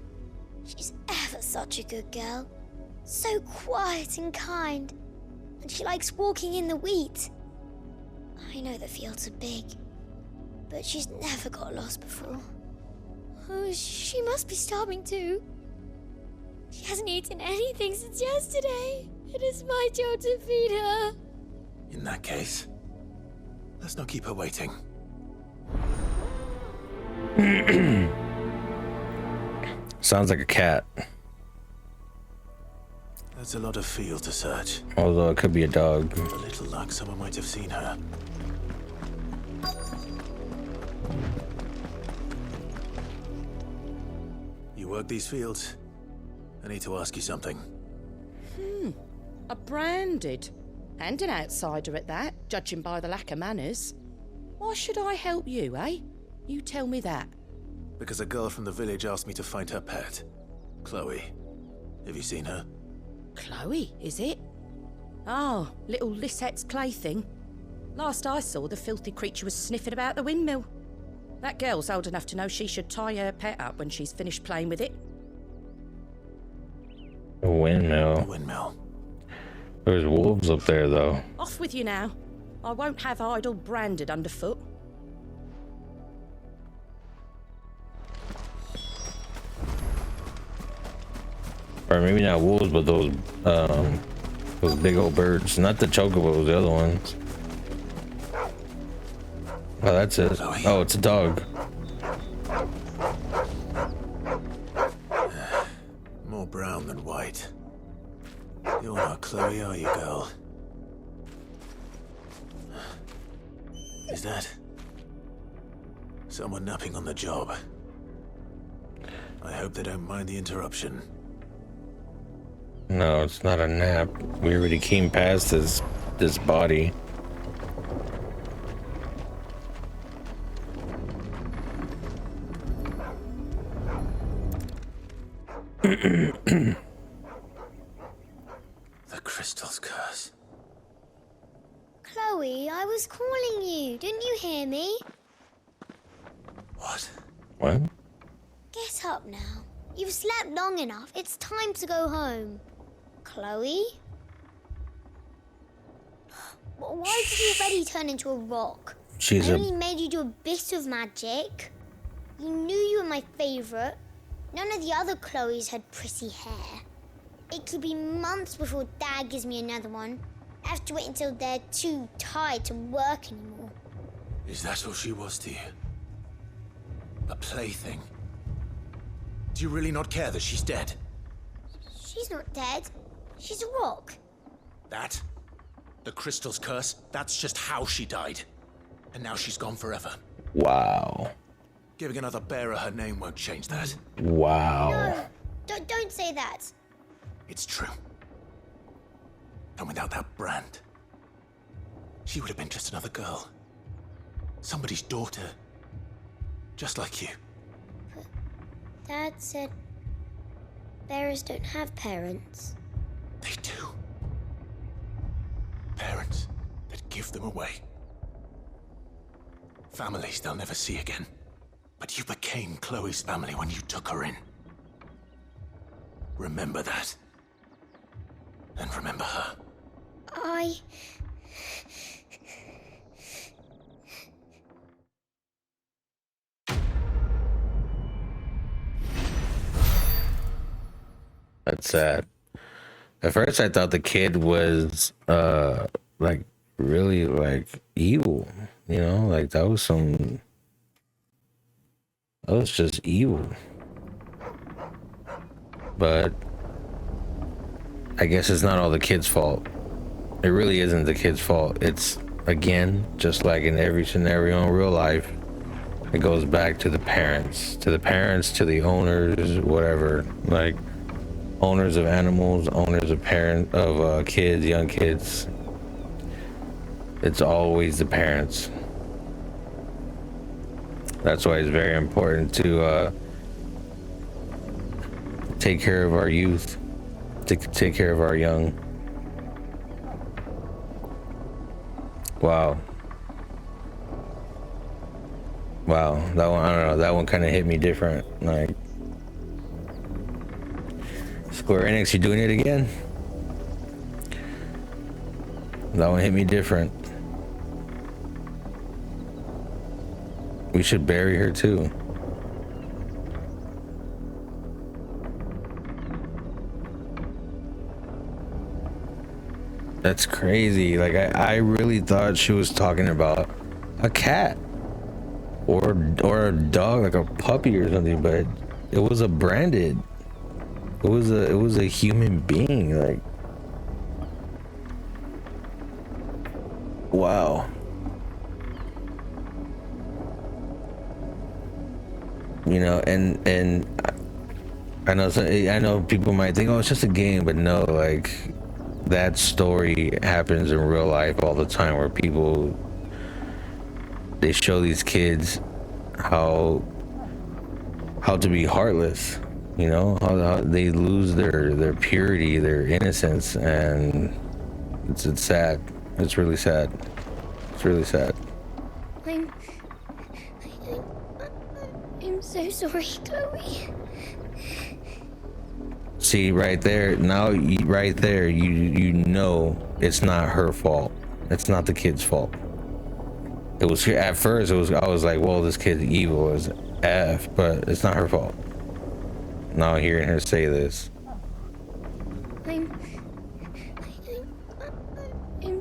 She's ever such a good girl. So quiet and kind. And she likes walking in the wheat. I know the fields are big, but she's never got lost before. Oh, she must be starving too. She hasn't eaten anything since yesterday. It is my job to feed her. In that case, let's not keep her waiting. Sounds like a cat. That's a lot of field to search. Although it could be a dog. With a little luck, someone might have seen her. You work these fields? I need to ask you something. A branded. And an outsider at that, judging by the lack of manners. Why should I help you, eh? You tell me that. Because a girl from the village asked me to find her pet, Chloe. Have you seen her? Chloe, is it? Oh, little Lisette's plaything. Last I saw, the filthy creature was sniffing about the windmill. That girl's old enough to know she should tie her pet up when she's finished playing with it. A windmill. A windmill. There's wolves up there, though. Off with you now. I won't have idle branded underfoot. Or maybe not wolves, but those big old birds. Not the chocobos, the other ones. Oh, that's it. Oh, it's a dog. More brown than white. You're not Chloe, are you, girl? Is that someone napping on the job? I hope they don't mind the interruption. No, it's not a nap. We already came past this body. The crystal's curse. Chloe, I was calling you. Didn't you hear me? What? What? Get up now. You've slept long enough. It's time to go home. Chloe? Why did you already turn into a rock? I only made you do a bit of magic. You knew you were my favorite. None of the other Chloes had pretty hair. It could be months before Dad gives me another one. I have to wait until they're too tired to work anymore. Is that all she was to you? A plaything? Do you really not care that she's dead? She's not dead. She's a rock. That? The crystal's curse? That's just how she died. And now she's gone forever. Wow. Giving another bearer her name won't change that. Wow. No, don't say that. It's true. And without that brand, she would have been just another girl. Somebody's daughter. Just like you. But Dad said bearers don't have parents. They do. Parents that give them away. Families they'll never see again. But you became Chloe's family when you took her in. Remember that. And remember her. That's sad. At first I thought the kid was like really like evil, you know, like that was just evil. But I guess it's not all the kid's fault. It really isn't the kid's fault. It's, again, just like in every scenario in real life, it goes back to the parents, to the owners, whatever, like owners of animals, owners of kids, young kids. It's always the parents. That's why it's very important to take care of our youth, to take care of our young. Wow, that one, I don't know, that one kind of hit me different. Like, Square Enix, you doing it again? That one hit me different. We should bury her too. That's crazy. Like, I really thought she was talking about a cat or a dog, like a puppy or something, but it was a branded. It was a human being. Like, wow. You know, and I know people might think, oh, it's just a game, but no, like, that story happens in real life all the time, where people, they show these kids how to be heartless, you know, how they lose their purity, their innocence, and it's sad. It's really sad. It's really sad. I'm so sorry, Chloe. See, right there, you know it's not her fault. It's not the kid's fault. It was, at first, I was like, well, this kid's evil as F, but it's not her fault. Now hearing her say this. I'm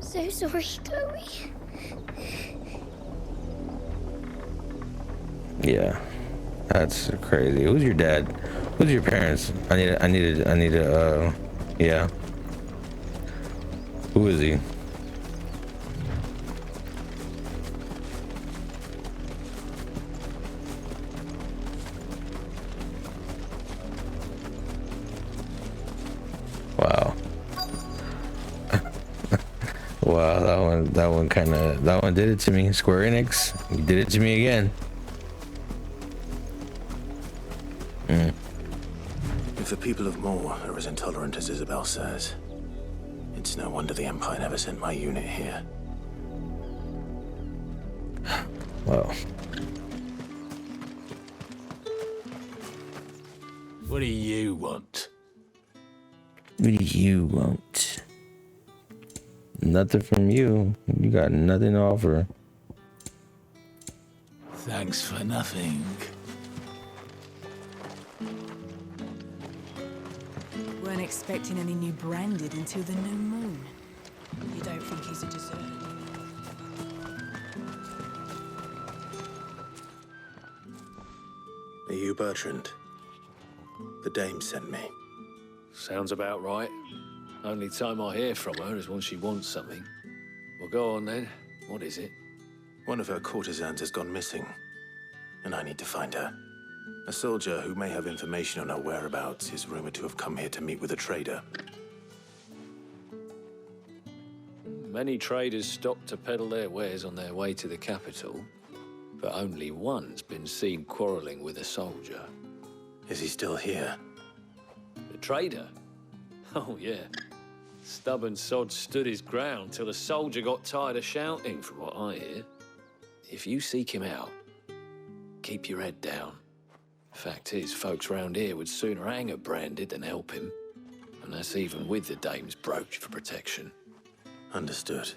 so sorry, Chloe. Yeah, that's crazy. Who's your dad? Who's your parents? I need to, yeah. Who is he? Wow. Wow, that one did it to me. Square Enix, you did it to me again. If the people of Moore are as intolerant as Isabel says, it's no wonder the Empire never sent my unit here. Well. What do you want? What do you want? Nothing from you. You got nothing to offer. Thanks for nothing. Weren't expecting any new branded until the new moon. You don't think he's a deserter? you Bertrand? The dame sent me. Sounds about right. Only time I hear from her is when she wants something. Well, go on then. What is it? One of her courtesans has gone missing, and I need to find her. A soldier who may have information on her whereabouts is rumored to have come here to meet with a trader. Many traders stop to peddle their wares on their way to the capital, but only one's been seen quarreling with a soldier. Is he still here? The trader? Oh, yeah. Stubborn sod stood his ground till the soldier got tired of shouting, from what I hear. If you seek him out, keep your head down. Fact is, folks round here would sooner hang a Branded than help him. And that's even with the dame's brooch for protection. Understood.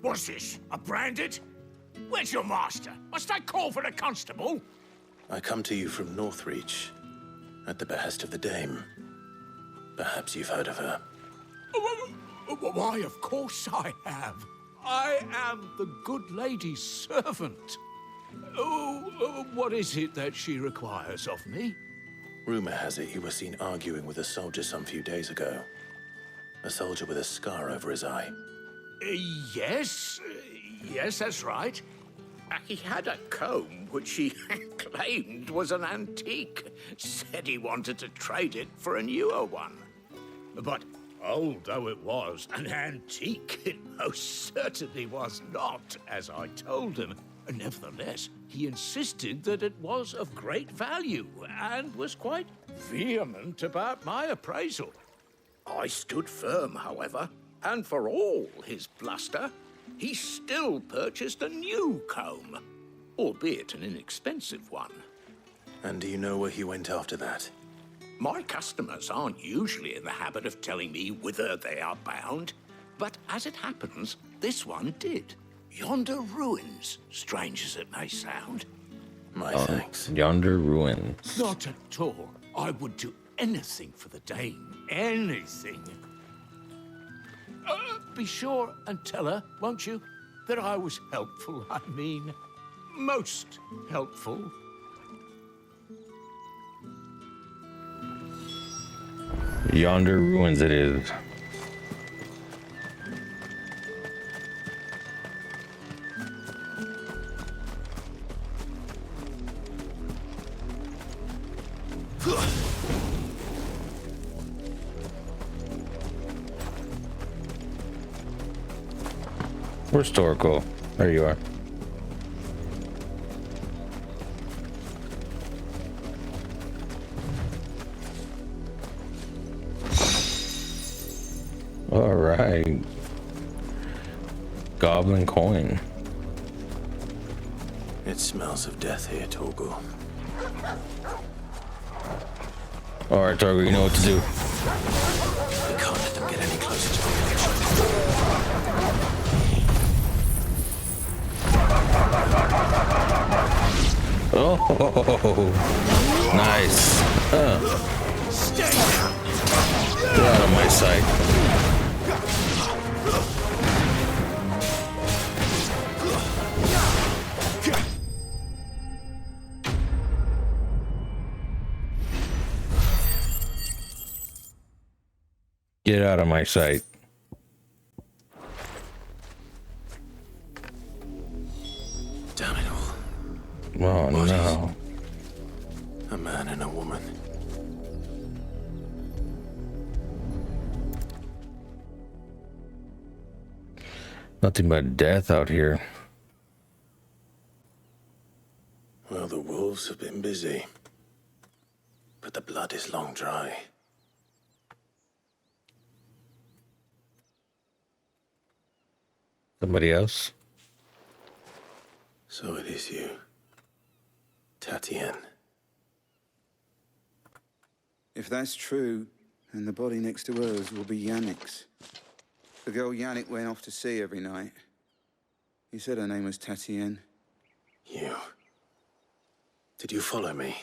What's this? A Branded? Where's your master? Must I call for the constable? I come to you from Northreach, at the behest of the dame. Perhaps you've heard of her. Why, of course I have. I am the good lady's servant. What is it that she requires of me? Rumor has it you were seen arguing with a soldier some few days ago. A soldier with a scar over his eye. Yes, that's right. He had a comb which he claimed was an antique. Said he wanted to trade it for a newer one. But old though it was, an antique it most certainly was not, as I told him. Nevertheless, he insisted that it was of great value and was quite vehement about my appraisal. I stood firm, however, and for all his bluster, he still purchased a new comb, albeit an inexpensive one. And do you know where he went after that? My customers aren't usually in the habit of telling me whither they are bound, but as it happens, this one did. Yonder ruins, strange as it may sound. My thanks. Yonder ruins. Not at all. I would do anything for the dame. Anything. Be sure and tell her, won't you, that I was helpful. I mean, most helpful. Yonder ruins it is. Where's Torko? There you are. All right. Goblin coin. It smells of death here, Torgo. All right, Torgo, you know what to do. We can't let them get any closer to the village. Oh, nice. Get out of my sight. Get out of my sight. Damn it all. Oh, no. A man and a woman. Nothing but death out here. Well, the wolves have been busy. But the blood is long dry. Somebody else? So it is you, Tatienne. If that's true, then the body next to hers will be Yannick's. The girl Yannick went off to sea every night. He said her name was Tatienne. You. Did you follow me?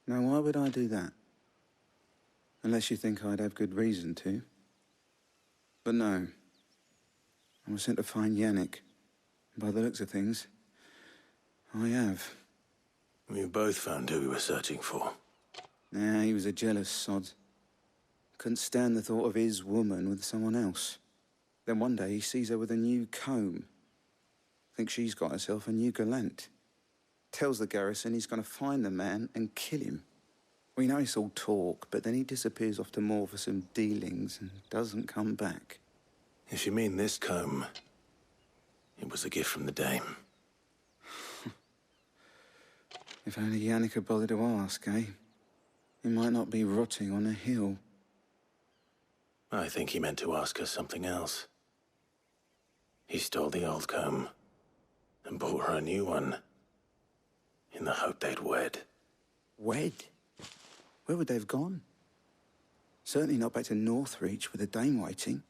Now, why would I do that? Unless you think I'd have good reason to. But no. I was sent to find Yannick. By the looks of things, I have. We both found who we were searching for. Nah, he was a jealous sod. Couldn't stand the thought of his woman with someone else. Then one day he sees her with a new comb. Thinks she's got herself a new gallant. Tells the garrison he's going to find the man and kill him. We know it's all talk, but then he disappears off to Moor for some dealings and doesn't come back. If you mean this comb, it was a gift from the Dame. If only Yannick had bothered to ask, eh? He might not be rotting on a hill. I think he meant to ask her something else. He stole the old comb and bought her a new one in the hope they'd wed. Wed? Where would they have gone? Certainly not back to Northreach with the Dame waiting.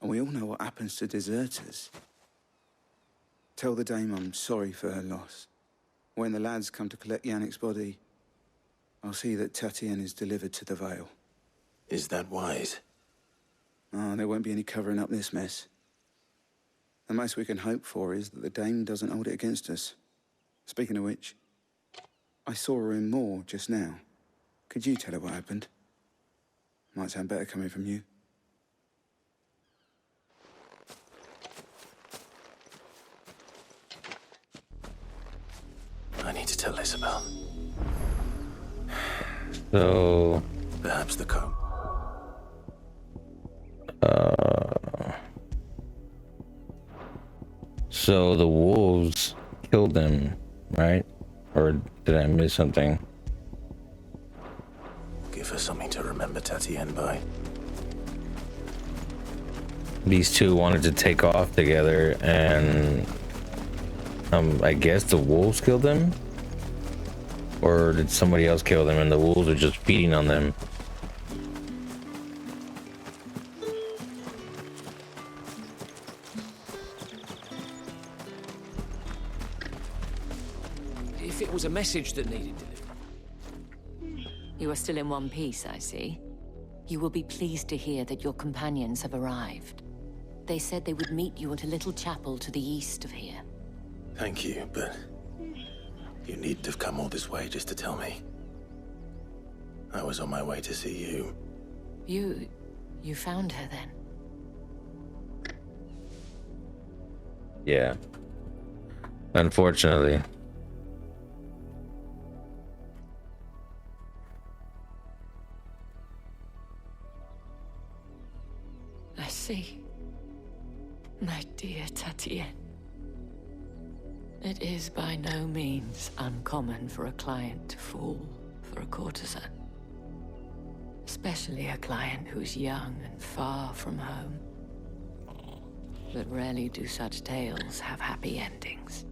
And we all know what happens to deserters. Tell the Dame I'm sorry for her loss. When the lads come to collect Yannick's body, I'll see that Tatienne is delivered to the Vale. Is that wise? Oh, there won't be any covering up this mess. The most we can hope for is that the Dame doesn't hold it against us. Speaking of which, I saw her in Moor just now. Could you tell her what happened? Might sound better coming from you. I need to tell Isabel. So... Perhaps the comb. So the wolves killed them, right? Or did I miss something? Give her something to remember Tatienne by. These two wanted to take off together, and I guess the wolves killed them? Or did somebody else kill them and the wolves are just feeding on them? If it was a message that needed delivery. You are still in one piece, I see. You will be pleased to hear that your companions have arrived. They said they would meet you at a little chapel to the east of here. Thank you, but you needn't have come all this way just to tell me. I was on my way to see you. You found her then? Yeah. Unfortunately. I see. My dear Tatienne. It is by no means uncommon for a client to fall for a courtesan. Especially a client who's young and far from home. But rarely do such tales have happy endings.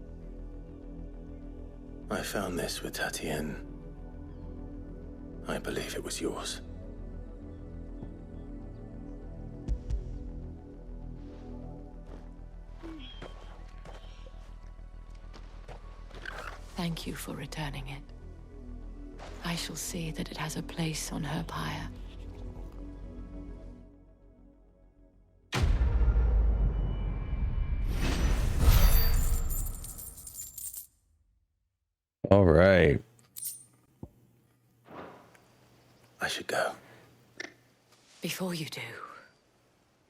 I found this with Tatienne. I believe it was yours. Thank you for returning it. I shall see that it has a place on her pyre. All right. I should go. Before you do,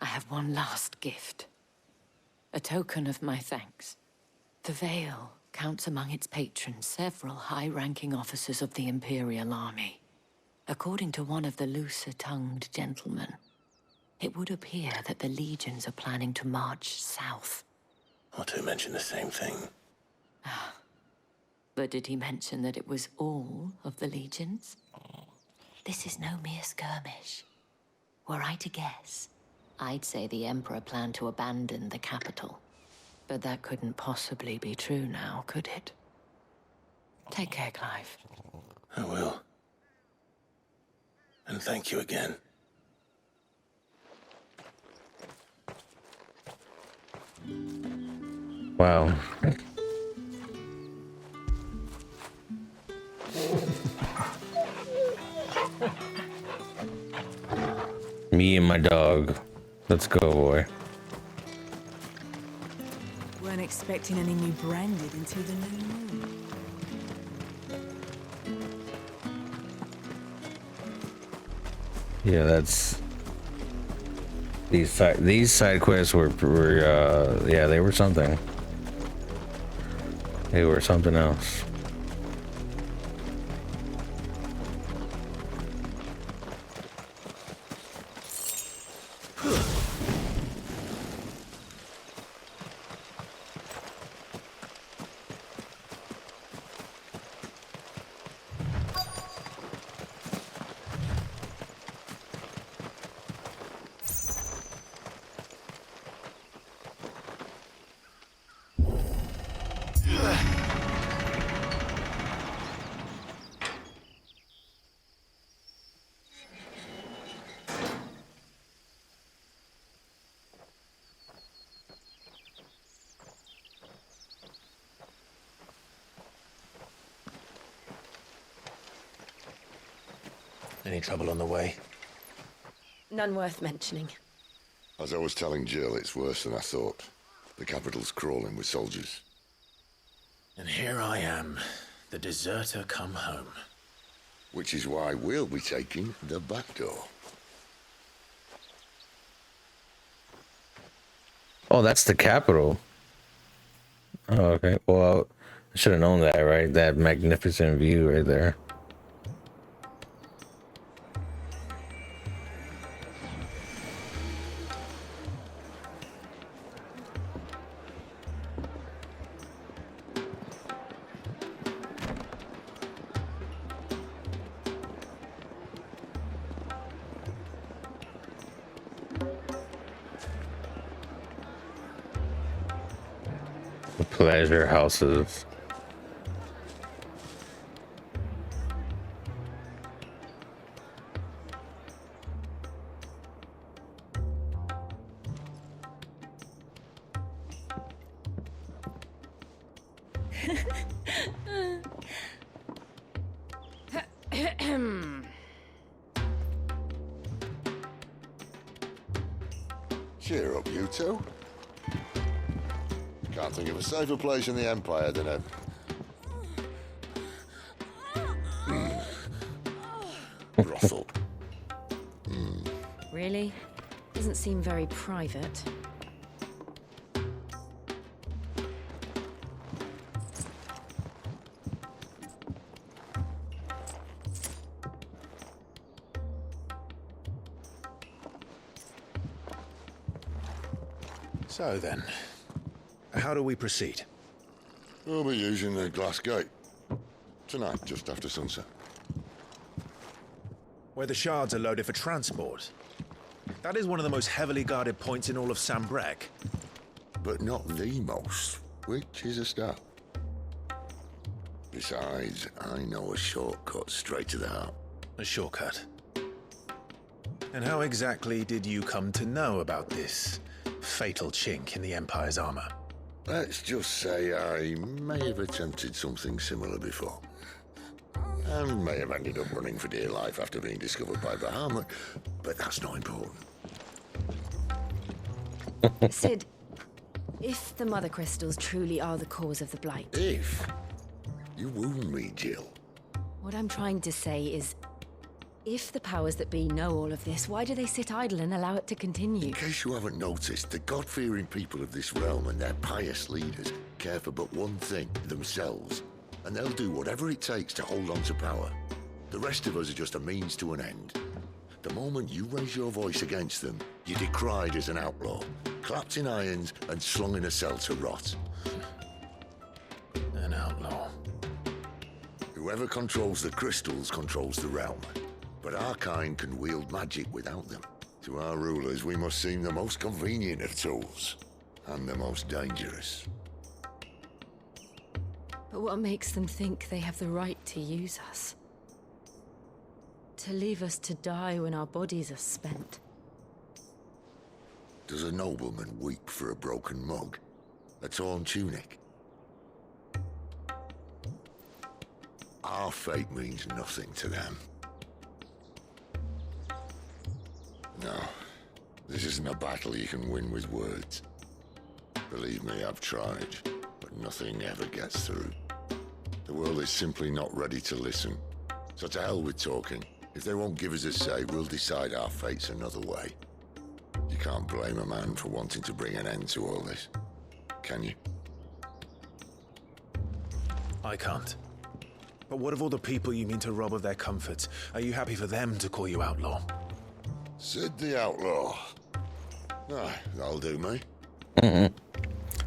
I have one last gift. A token of my thanks. The Vale counts among its patrons several high-ranking officers of the Imperial Army. According to one of the looser-tongued gentlemen, it would appear that the legions are planning to march south. Or to mention the same thing. But did he mention that it was all of the legions? This is no mere skirmish. Were I to guess, I'd say the Emperor planned to abandon the capital. But that couldn't possibly be true now, could it? Take care, Clive. I will. And thank you again. Wow. Me and my dog. Let's go, boy. Weren't expecting any new branded until the new moon. Yeah, that's these side quests were yeah, they were something. They were something else. Any trouble on the way? None worth mentioning. As I was telling Jill, it's worse than I thought. The capital's crawling with soldiers. And here I am, the deserter come home. Which is why we'll be taking the back door. Oh, that's the capital. Oh, okay. Well, I should have known that, right? That magnificent view right there. Pleasure houses. Cheer up, you two. Can't think of a safer place in the Empire than a... brothel. Really? Doesn't seem very private. So then, how do we proceed? We'll be using the glass gate. Tonight, just after sunset. Where the shards are loaded for transport. That is one of the most heavily guarded points in all of Sambrek. But not the most, which is a start. Besides, I know a shortcut straight to the heart. A shortcut? And how exactly did you come to know about this fatal chink in the Empire's armor? Let's just say I may have attempted something similar before. And may have ended up running for dear life after being discovered by Bahamut, but that's not important. Sid, if the Mother Crystals truly are the cause of the Blight... If? You wound me, Jill. What I'm trying to say is, if the powers that be know all of this, why do they sit idle and allow it to continue? In case you haven't noticed, the God-fearing people of this realm and their pious leaders care for but one thing, themselves. And they'll do whatever it takes to hold on to power. The rest of us are just a means to an end. The moment you raise your voice against them, you're decried as an outlaw, clapped in irons and slung in a cell to rot. An outlaw. Whoever controls the crystals controls the realm. But our kind can wield magic without them. To our rulers, we must seem the most convenient of tools, and the most dangerous. But what makes them think they have the right to use us? To leave us to die when our bodies are spent? Does a nobleman weep for a broken mug? A torn tunic? Our fate means nothing to them. No. This isn't a battle you can win with words. Believe me, I've tried, but nothing ever gets through. The world is simply not ready to listen. So to hell with talking. If they won't give us a say, we'll decide our fates another way. You can't blame a man for wanting to bring an end to all this, can you? I can't. But what of all the people you mean to rob of their comforts? Are you happy for them to call you outlaw? Sid the Outlaw. Ah, that'll do me.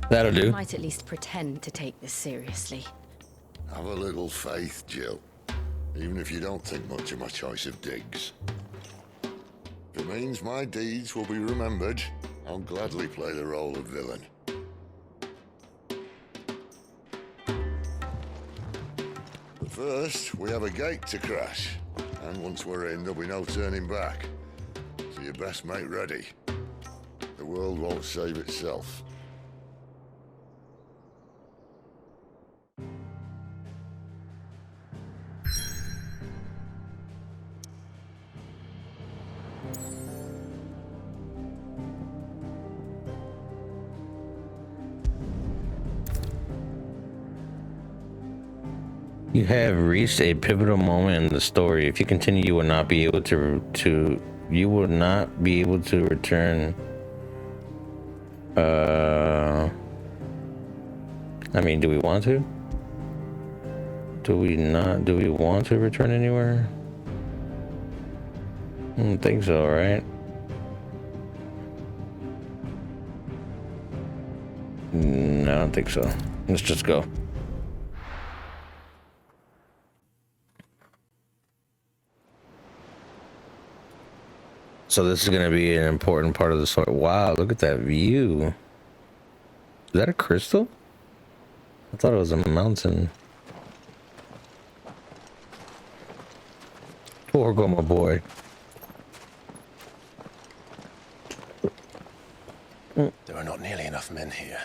That'll do. You might at least pretend to take this seriously. Have a little faith, Jill. Even if you don't think much of my choice of digs. If it means my deeds will be remembered, I'll gladly play the role of villain. But first, we have a gate to crash. And once we're in, there'll be no turning back. So you best make ready. The world won't save itself. You have reached a pivotal moment in the story. If you continue, you will not be able to return. I mean, do we want to? Do we want to return anywhere? I don't think so, right? No, I don't think so. Let's just go. So this is going to be an important part of the story. Wow, look at that view. Is that a crystal? I thought it was a mountain. Torgo, my boy. There are not nearly enough men here.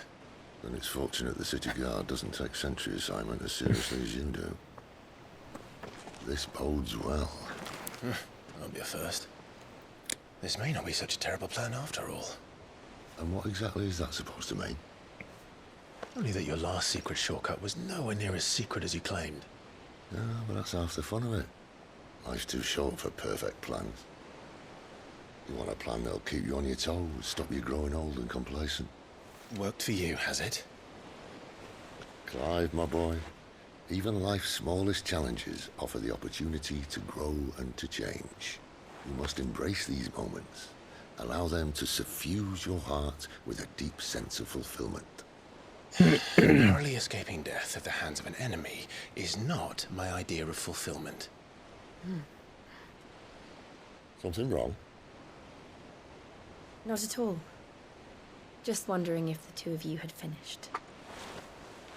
Then it's fortunate the city guard doesn't take sentry assignment as seriously as you do. This bodes well. That'll be a first. This may not be such a terrible plan after all. And what exactly is that supposed to mean? Only that your last secret shortcut was nowhere near as secret as you claimed. Yeah, but that's half the fun of it. Life's too short for perfect plans. You want a plan that'll keep you on your toes, stop you growing old and complacent. Worked for you, has it? Clive, my boy, even life's smallest challenges offer the opportunity to grow and to change. You must embrace these moments. Allow them to suffuse your heart with a deep sense of fulfillment. Narrowly escaping death at the hands of an enemy is not my idea of fulfillment. Something wrong? Not at all. Just wondering if the two of you had finished.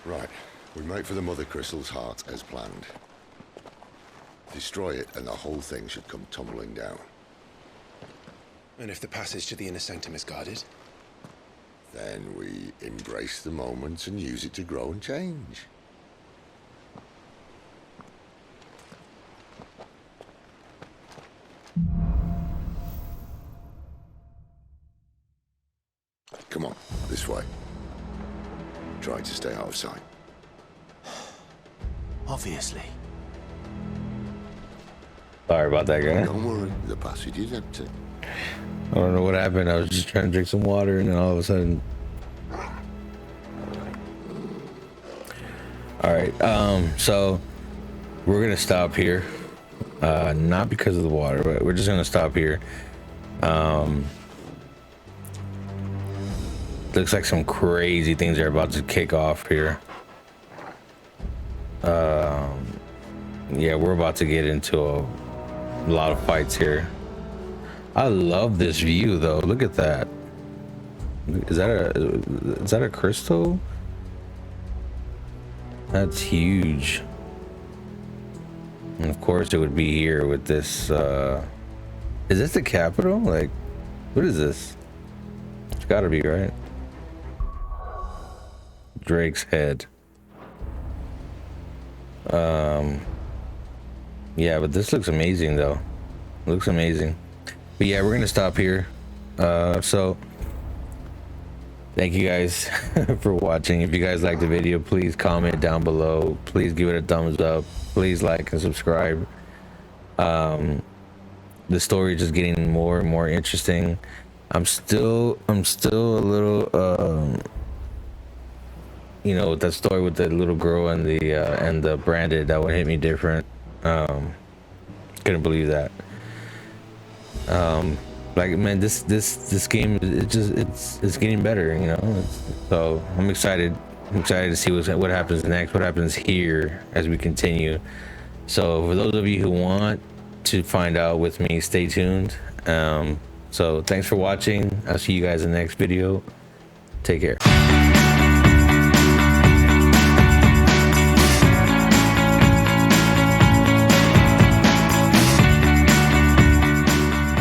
Right. We make for the Mother Crystal's heart as planned. Destroy it and the whole thing should come tumbling down. And if the passage to the inner sanctum is guarded? Then we embrace the moment and use it to grow and change. Come on, this way. Try to stay out of sight. Obviously. Sorry about that, guy. Don't worry, the passage is empty. I don't know what happened. I was just trying to drink some water, and then all of a sudden. All right. So we're gonna stop here. Not because of the water, but we're just gonna stop here. Looks like some crazy things are about to kick off here. Yeah, we're about to get into a lot of fights here. I love this view though. Look at that. Is that a crystal? That's huge. And of course it would be here with this is this the capital? Like, what is this? It's gotta be, right? Drake's head. Yeah, but this looks amazing though. Looks amazing. But yeah, we're gonna stop here. So thank you guys for watching. If you guys like the video, please comment down below. Please give it a thumbs up. Please like and subscribe. The story is just getting more and more interesting. I'm still a little you know, that story with the little girl and the branded, that one hit me different. Couldn't believe that. Like, man, this game, it's getting better, you know. So I'm excited to see what happens next, what happens here as we continue. So for those of you who want to find out with me, stay tuned. So thanks for watching. I'll see you guys in the next video. Take care.